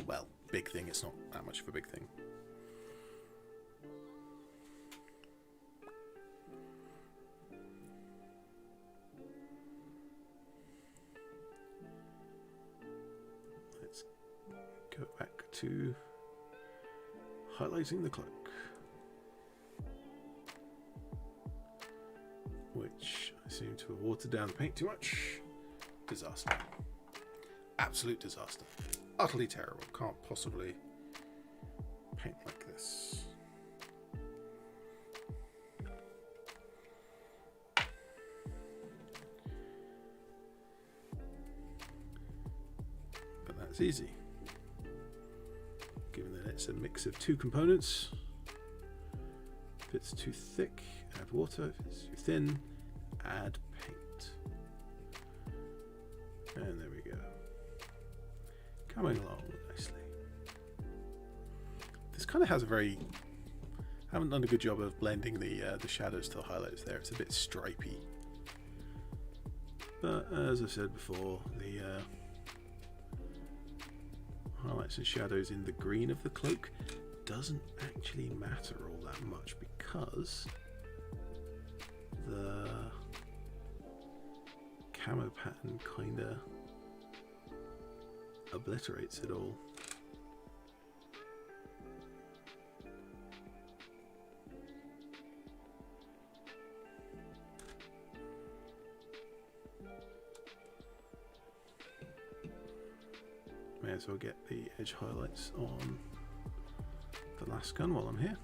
Well, big thing. It's not that much of a big thing. Go back to highlighting the cloak, which I seem to have watered down the paint too much. Disaster. Absolute disaster. Utterly terrible. Can't possibly paint like this. But that's easy. Given that it's a mix of two components. If it's too thick, add water. If it's too thin, add paint. And there we go. Coming along nicely. This kind of has a very... I haven't done a good job of blending the shadows to the highlights there. It's a bit stripy. But as I said before, the highlights and shadows in the green of the cloak doesn't actually matter all that much because the camo pattern kind of obliterates it all. may as well get the edge highlights on the last gun while I'm here.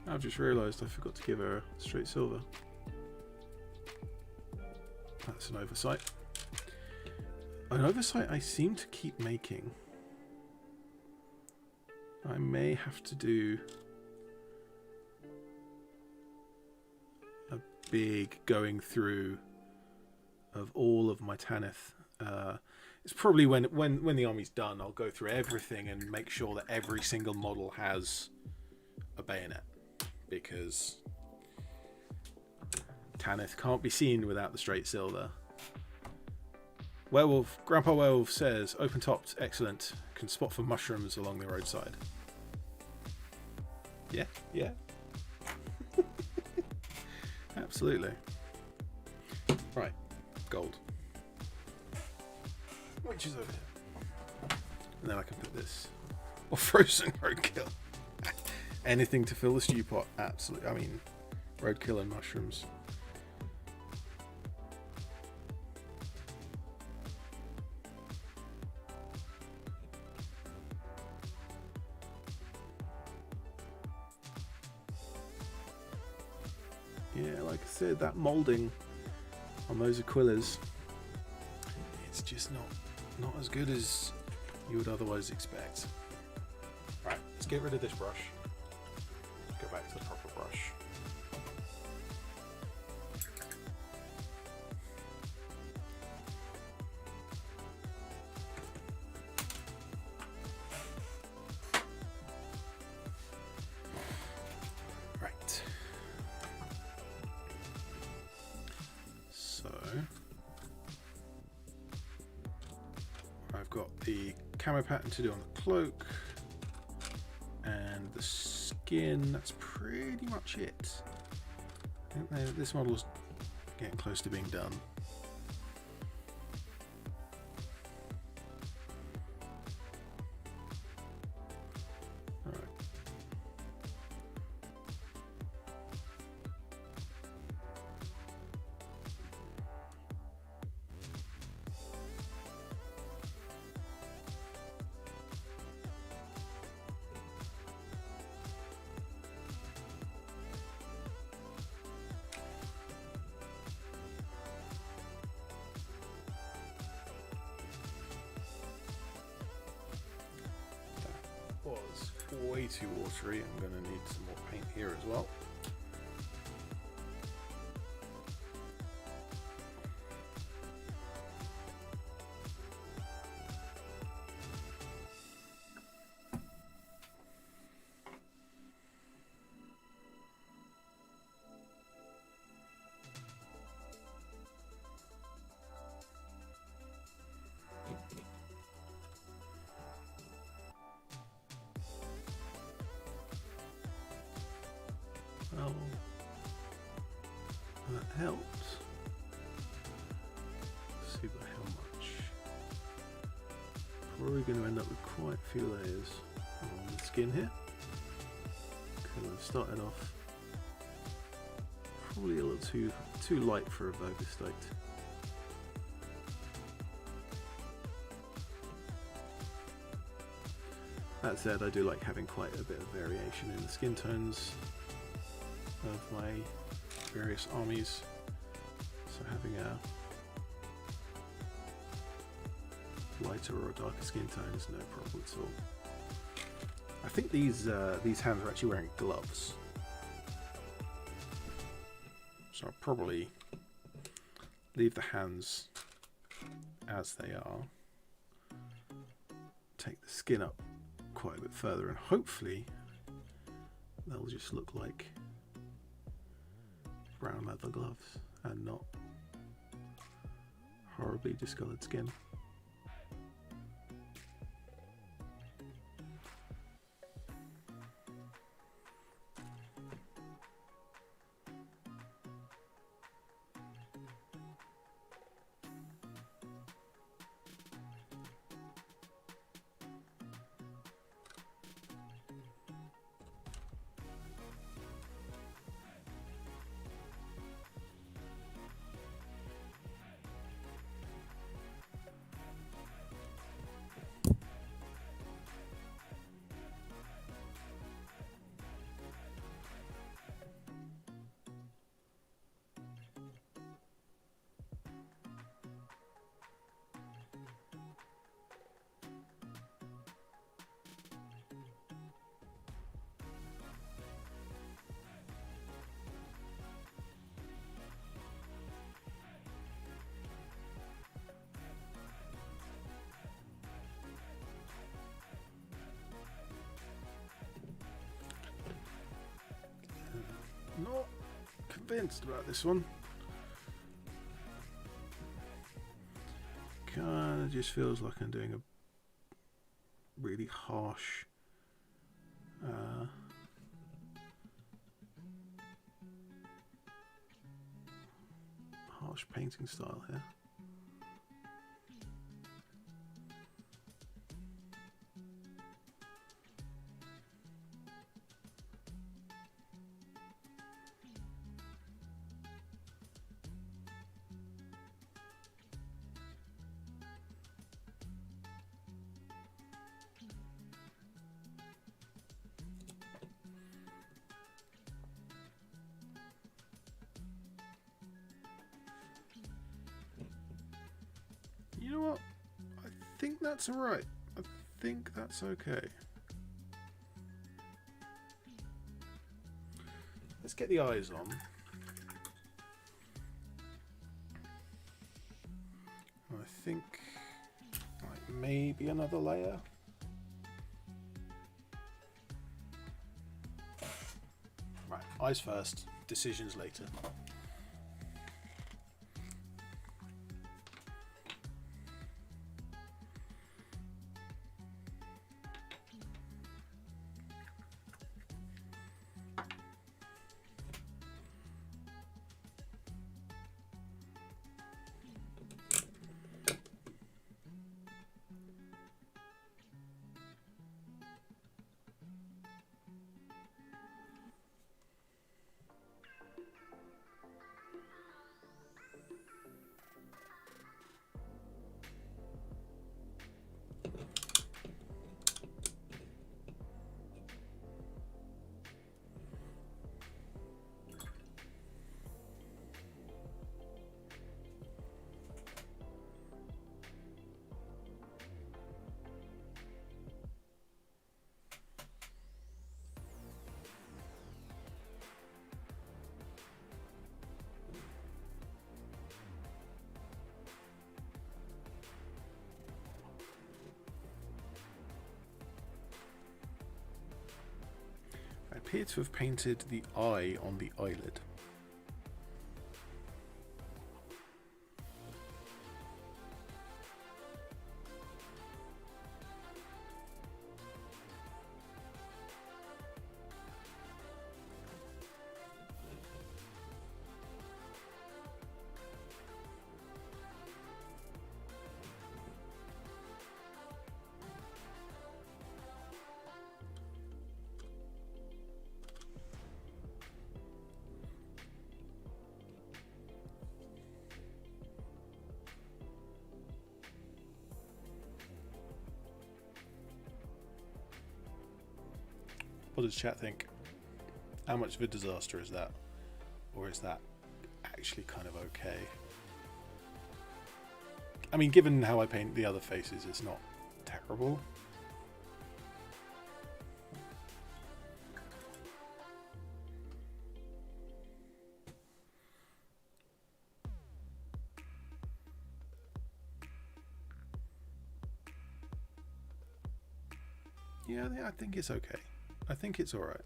I've just realised I forgot to give her a straight silver. That's an oversight. An oversight I seem to keep making. I may have to do a big going through of all of my Tanith. It's probably when the army's done, I'll go through everything and make sure that every single model has a bayonet, because Tanith can't be seen without the straight silver. Werewolf, Grandpa Werewolf says, open topped, excellent, can spot for mushrooms along the roadside. Yeah, yeah. Absolutely. Right, gold. Which is over here. And then I can put this. Or frozen roadkill. Anything to fill the stew pot, absolutely. I mean, roadkill and mushrooms. Yeah, like I said, that moulding on those Aquillas, it's just not as good as you would otherwise expect. Right, let's get rid of this brush. Go back to the proper brush. Right. So I've got the camo pattern to do on the cloak and the skin. That's pretty much it. I think this model's getting close to being done. All right. Was way too watery. I'm going to need some more paint here as well. Oh, that helps. Let's see by how much. Probably going to end up with quite a few layers on the skin here, because I've started off probably a little too light for a Vogue estate. That said, I do like having quite a bit of variation in the skin tones of my various armies, so having a lighter or darker skin tone is no problem at all. I think these hands are actually wearing gloves, so I'll probably leave the hands as they are, take the skin up quite a bit further, and hopefully they'll just look like brown leather gloves and not horribly discoloured skin. convinced about this one. Kind of just feels like I'm doing a really harsh painting style here. You know what? I think that's alright. I think that's okay. Let's get the eyes on. I think like maybe another layer. Right, eyes first, decisions later. I appear to have painted the eye on the eyelid. What does chat think? How much of a disaster is that? Or is that actually kind of okay? I mean, given how I paint the other faces, it's not terrible. Yeah, I think it's okay. I think it's alright.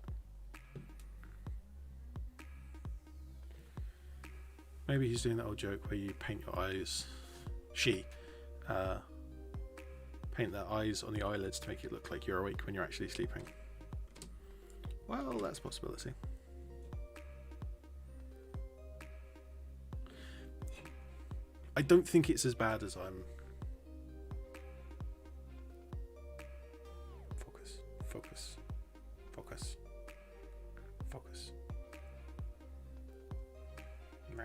Maybe he's doing that old joke where you paint your eyes. Paint their eyes on the eyelids to make it look like you're awake when you're actually sleeping. Well, that's a possibility. I don't think it's as bad as I'm... Focus, focus, focus, focus. Nah.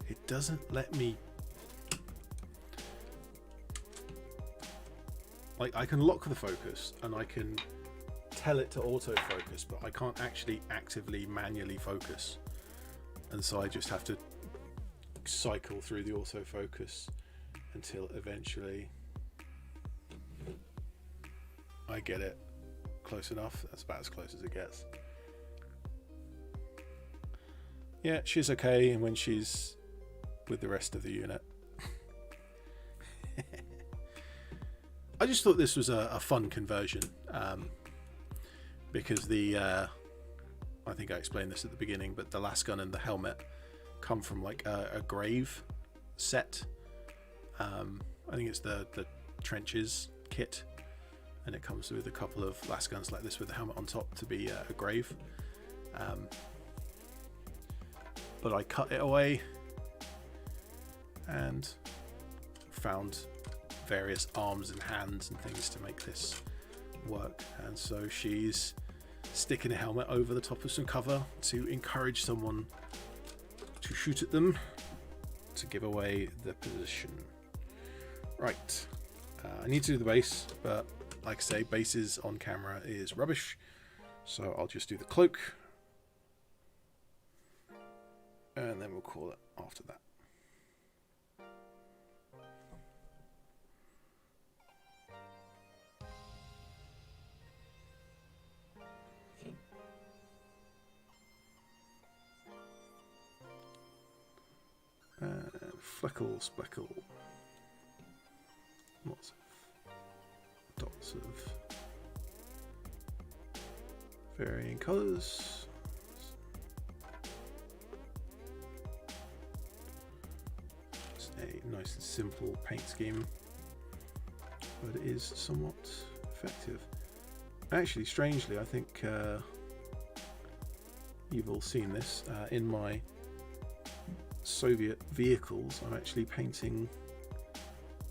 It doesn't let me... Like, I can lock the focus and I can tell it to autofocus, but I can't actually actively manually focus. And so I just have to cycle through the autofocus until eventually I get it close enough. That's about as close as it gets. yeah, she's okay, and when she's with the rest of the unit. I just thought this was a fun conversion, because the I think I explained this at the beginning, but the lasgun and the helmet come from like a grave set. I think it's the trenches kit, and it comes with a couple of lasguns like this with the helmet on top to be a grave. But I cut it away and found various arms and hands and things to make this work, and so she's sticking a helmet over the top of some cover to encourage someone to shoot at them to give away the position. Right, I need to do the base, but like I say, bases on camera is rubbish, so I'll just do the cloak and then we'll call it after that. Fleckle, speckle, lots of dots of varying colours. It's a nice and simple paint scheme, but it is somewhat effective. Actually, strangely, I think you've all seen this in my Soviet vehicles. I'm actually painting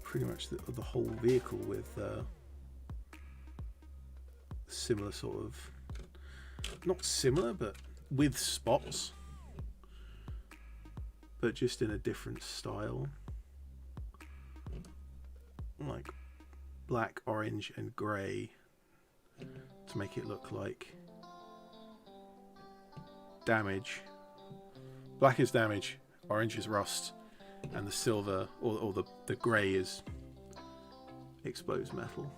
pretty much the whole vehicle with similar sort of, not similar, but with spots, but just in a different style, like black, orange and grey, to make it look like damage. Black is damage, orange is rust, and the silver or the grey is exposed metal.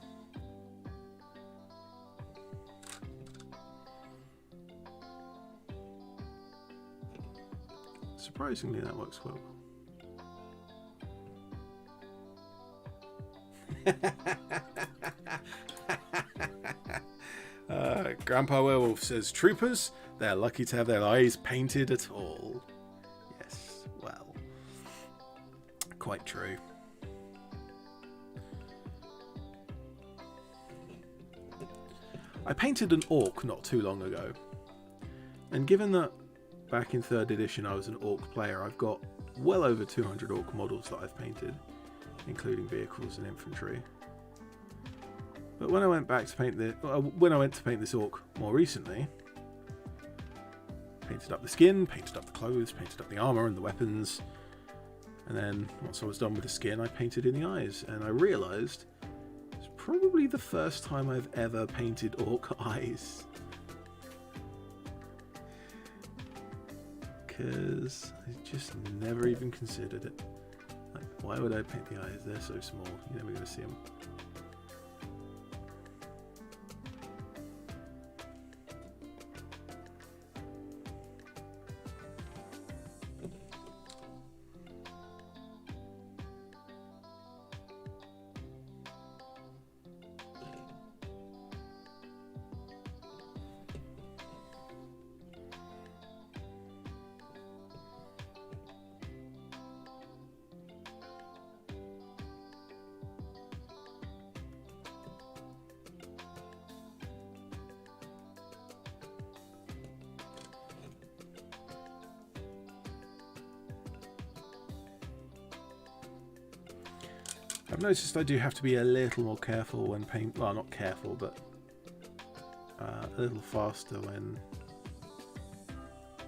Surprisingly, that works quite well. Grandpa Werewolf says, troopers, they're lucky to have their eyes painted at all. Yes, well, quite true. I painted an orc not too long ago, and given that back in 3rd edition I was an orc player, I've got well over 200 orc models that I've painted, including vehicles and infantry. But when I went back to paint this orc more recently, painted up the skin, painted up the clothes, painted up the armor and the weapons, and then once I was done with the skin, I painted in the eyes, and I realized it's probably the first time I've ever painted orc eyes, because I just never even considered it. Like, why would I paint the eyes? They're so small, you're never going to see them. I've noticed I do have to be a little more careful when well, not careful, but a little faster when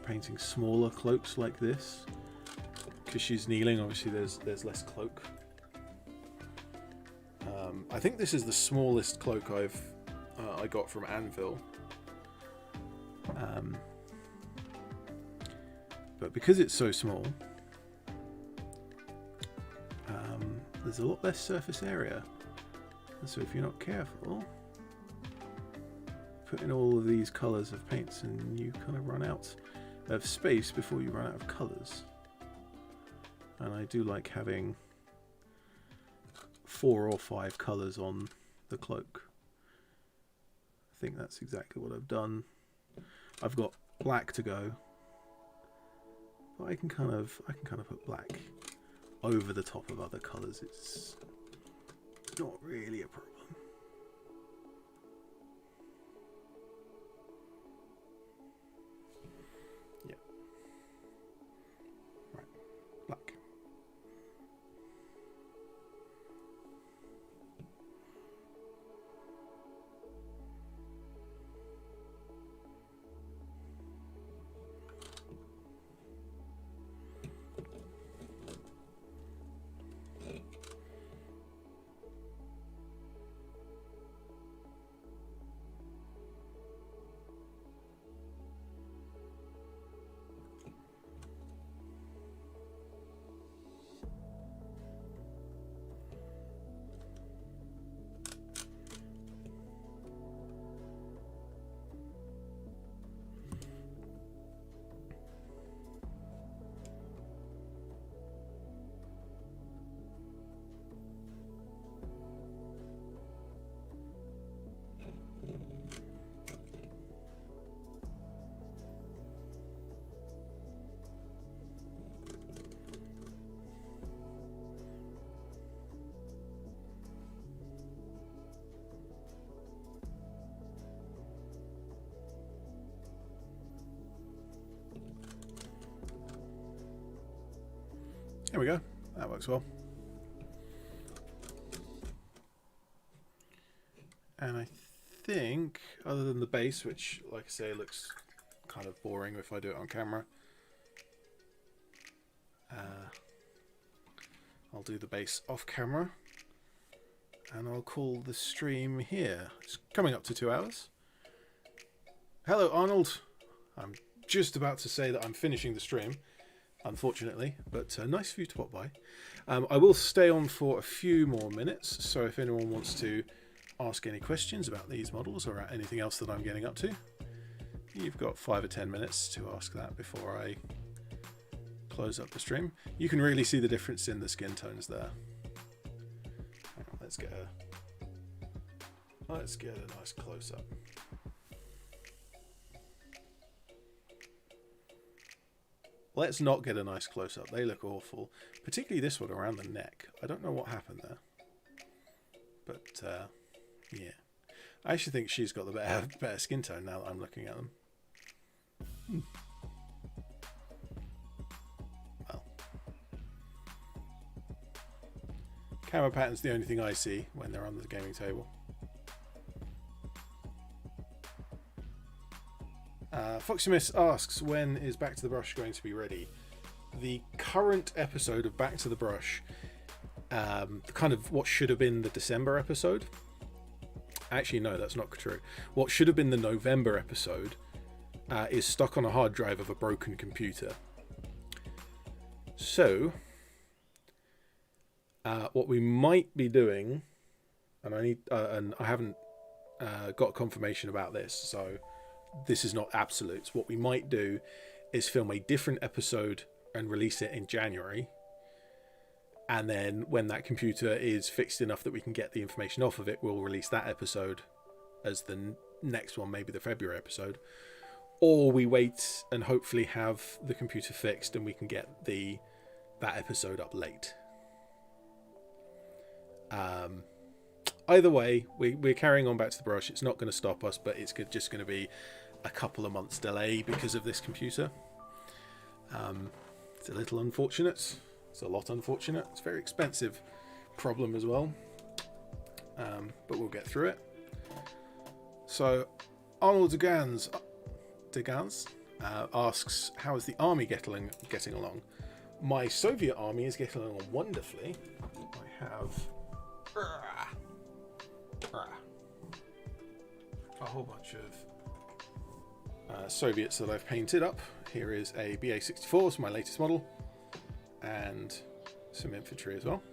painting smaller cloaks like this, because she's kneeling. Obviously there's less cloak. I think this is the smallest cloak I got from Anvil, but because it's so small, there's a lot less surface area, and so if you're not careful, put in all of these colours of paints and you kind of run out. of space before you run out of colours. And I do like having 4 or 5 colours on the cloak. I think that's exactly what I've done. I've got black to go, but I can kind of put black over the top of other colours. It's not really a problem. Yeah. Right. Black. There we go. That works well. And I think, other than the base, which, like I say, looks kind of boring if I do it on camera, I'll do the base off camera, and I'll call the stream here. It's coming up to 2 hours. Hello, Arnold. I'm just about to say that I'm finishing the stream, unfortunately, but nice of you to pop by. I will stay on for a few more minutes, so if anyone wants to ask any questions about these models or anything else that I'm getting up to, you've got 5 or 10 minutes to ask that before I close up the stream. You can really see the difference in the skin tones there. Hang on, let's get a nice close-up. Let's not get a nice close-up. They look awful. Particularly this one around the neck. I don't know what happened there. But, yeah. I actually think she's got the better skin tone now that I'm looking at them. Well. Camera pattern's the only thing I see when they're on the gaming table. Foxymiss asks, when is Back to the Brush going to be ready? The current episode of Back to the Brush, kind of what should have been the December episode. Actually, no, that's not true. What should have been the November episode is stuck on a hard drive of a broken computer. So, what we might be doing, and I haven't got confirmation about this, so this is not absolutes. What we might do is film a different episode and release it in January. And then when that computer is fixed enough that we can get the information off of it, we'll release that episode as the next one, maybe the February episode. Or we wait and hopefully have the computer fixed and we can get that episode up late. Either way, we're carrying on Back to the Brush. It's not going to stop us, but it's just going to be a couple of months delay because of this computer. It's a little unfortunate. It's a lot unfortunate. It's a very expensive problem as well. But we'll get through it. So Arnold Degans asks, how is the army getting along? My Soviet army is getting along wonderfully. I have a whole bunch of Soviets that I've painted up. Here is a BA-64, it's my latest model, and some infantry as well.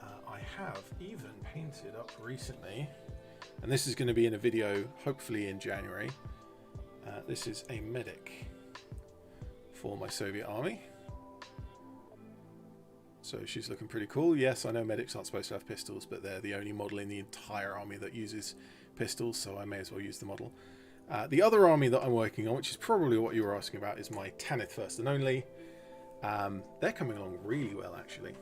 I have even painted up recently, and this is going to be in a video hopefully in January, This is a medic for my Soviet army. So she's looking pretty cool. Yes, I know medics aren't supposed to have pistols, but they're the only model in the entire army that uses pistols, so I may as well use the model. The other army that I'm working on, which is probably what you were asking about, is my Tanith First and Only. They're coming along really well, actually.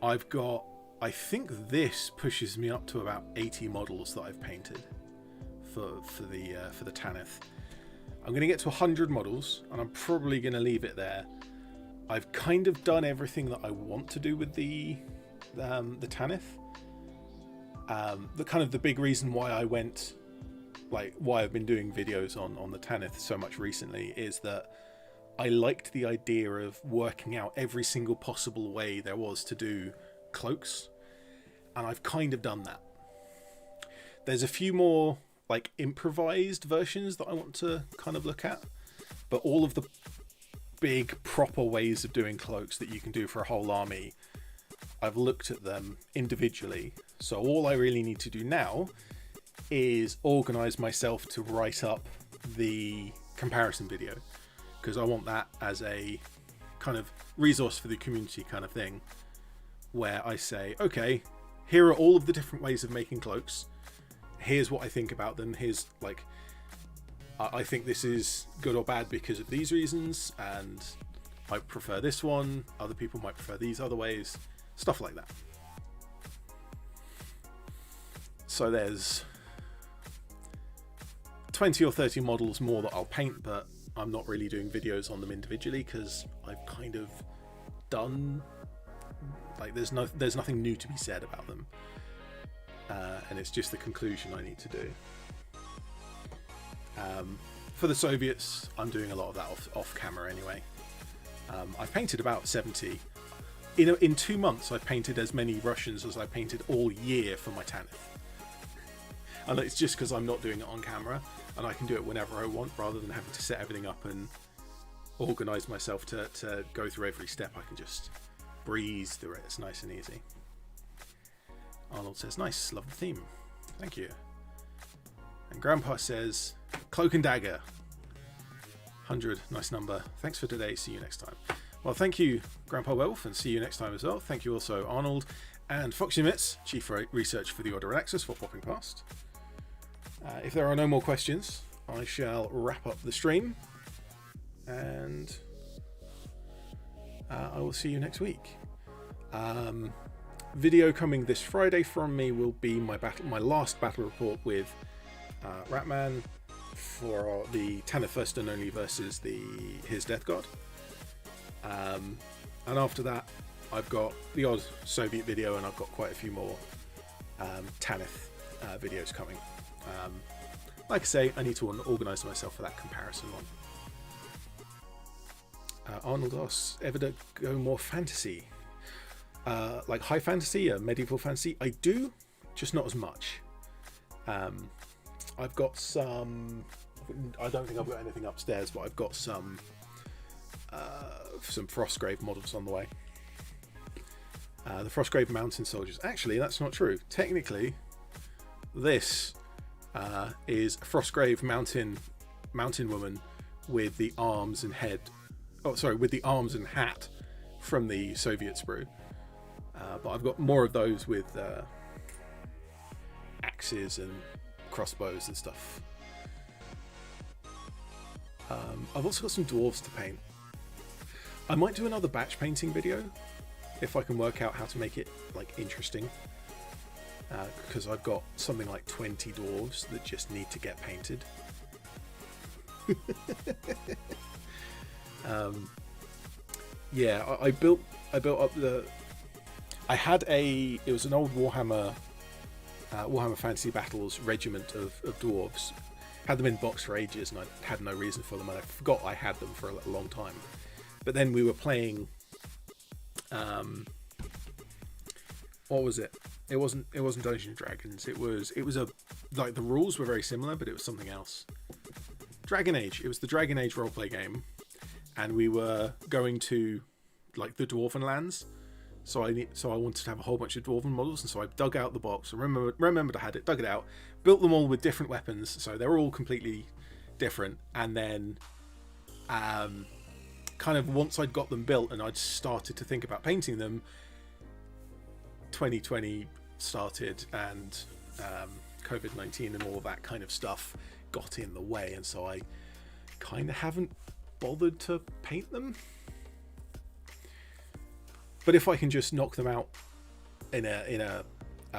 I've got, I think this pushes me up to about 80 models that I've painted for the Tanith. I'm going to get to 100 models, and I'm probably going to leave it there. I've kind of done everything that I want to do with the Tanith. The big reason why I went, why I've been doing videos on the Tanith so much recently is that I liked the idea of working out every single possible way there was to do cloaks, and I've kind of done that. There's a few more improvised versions that I want to kind of look at, but all of the big proper ways of doing cloaks that you can do for a whole army, I've looked at them individually. So all I really need to do now is organize myself to write up the comparison video, because I want that as a kind of resource for the community kind of thing, where I say, okay, here are all of the different ways of making cloaks. Here's what I think about them. Here's I think this is good or bad because of these reasons, and I prefer this one. Other people might prefer these other ways. Stuff like that. So there's 20 or 30 models more that I'll paint, but I'm not really doing videos on them individually because I've kind of done, there's nothing new to be said about them. And it's just the conclusion I need to do. For the Soviets, I'm doing a lot of that off camera anyway. I've painted about 70. In 2 months, I've painted as many Russians as I painted all year for my Tanith. And it's just because I'm not doing it on camera, and I can do it whenever I want, rather than having to set everything up and organise myself to go through every step. I can just breeze through it. It's nice and easy. Arnold says, nice, love the theme. Thank you. And Grandpa says, Cloak and Dagger. 100, nice number. Thanks for today. See you next time. Well, thank you, Grandpa Werewolf, and see you next time as well. Thank you also, Arnold and Foxy Mitts, Chief Research for the Order of Axis, for popping past. If there are no more questions, I shall wrap up the stream, and I will see you next week. Video coming this Friday from me will be my last battle report with Ratman for the Tanith First and Only versus his Death God. And after that, I've got the odd Soviet video, and I've got quite a few more Tanith videos coming. Like I say, I need to organise myself for that comparison one. Arnold asks, ever to go more fantasy? Like high fantasy, medieval fantasy? I do, just not as much. I've got some, I don't think I've got anything upstairs, but I've got some Frostgrave models on the way. The Frostgrave Mountain Soldiers. Actually, that's not true. Technically, this is a Frostgrave Mountain Woman with the arms and head. Oh, sorry, with the arms and hat from the Soviet sprue. But I've got more of those with axes and crossbows and stuff. I've also got some dwarves to paint. I might do another batch painting video if I can work out how to make it interesting, because I've got something like 20 dwarves that just need to get painted. Yeah, I built up I had it was an old Warhammer Fantasy Battles regiment of dwarves. Had them in box for ages, and I had no reason for them, and I forgot I had them for a long time. But then we were playing, what was it? It wasn't Dungeons and Dragons. It was the rules were very similar, but it was something else. Dragon Age. It was the Dragon Age roleplay game, and we were going to the Dwarven lands So I wanted to have a whole bunch of dwarven models, and so I dug out the box. I remembered I had it, dug it out, built them all with different weapons, so they're all completely different. And then, kind of once I'd got them built and I'd started to think about painting them, 2020 started, and COVID-19 and all that kind of stuff got in the way, and so I kind of haven't bothered to paint them. But if I can just knock them out in a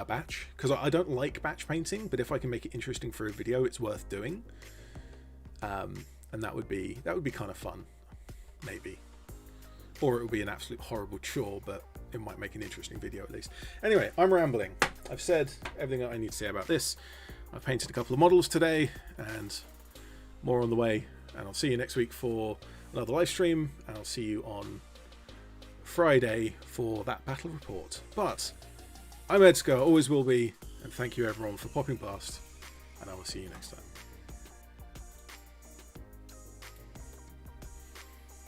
batch, because I don't like batch painting, but if I can make it interesting for a video, it's worth doing. And that would be kind of fun, maybe. Or it would be an absolute horrible chore, but it might make an interesting video at least. Anyway, I'm rambling. I've said everything that I need to say about this. I've painted a couple of models today, and more on the way. And I'll see you next week for another live stream, and I'll see you on Friday for that battle report. But I'm ED-SKaR, always will be, and thank you everyone for popping past, and I will see you next time.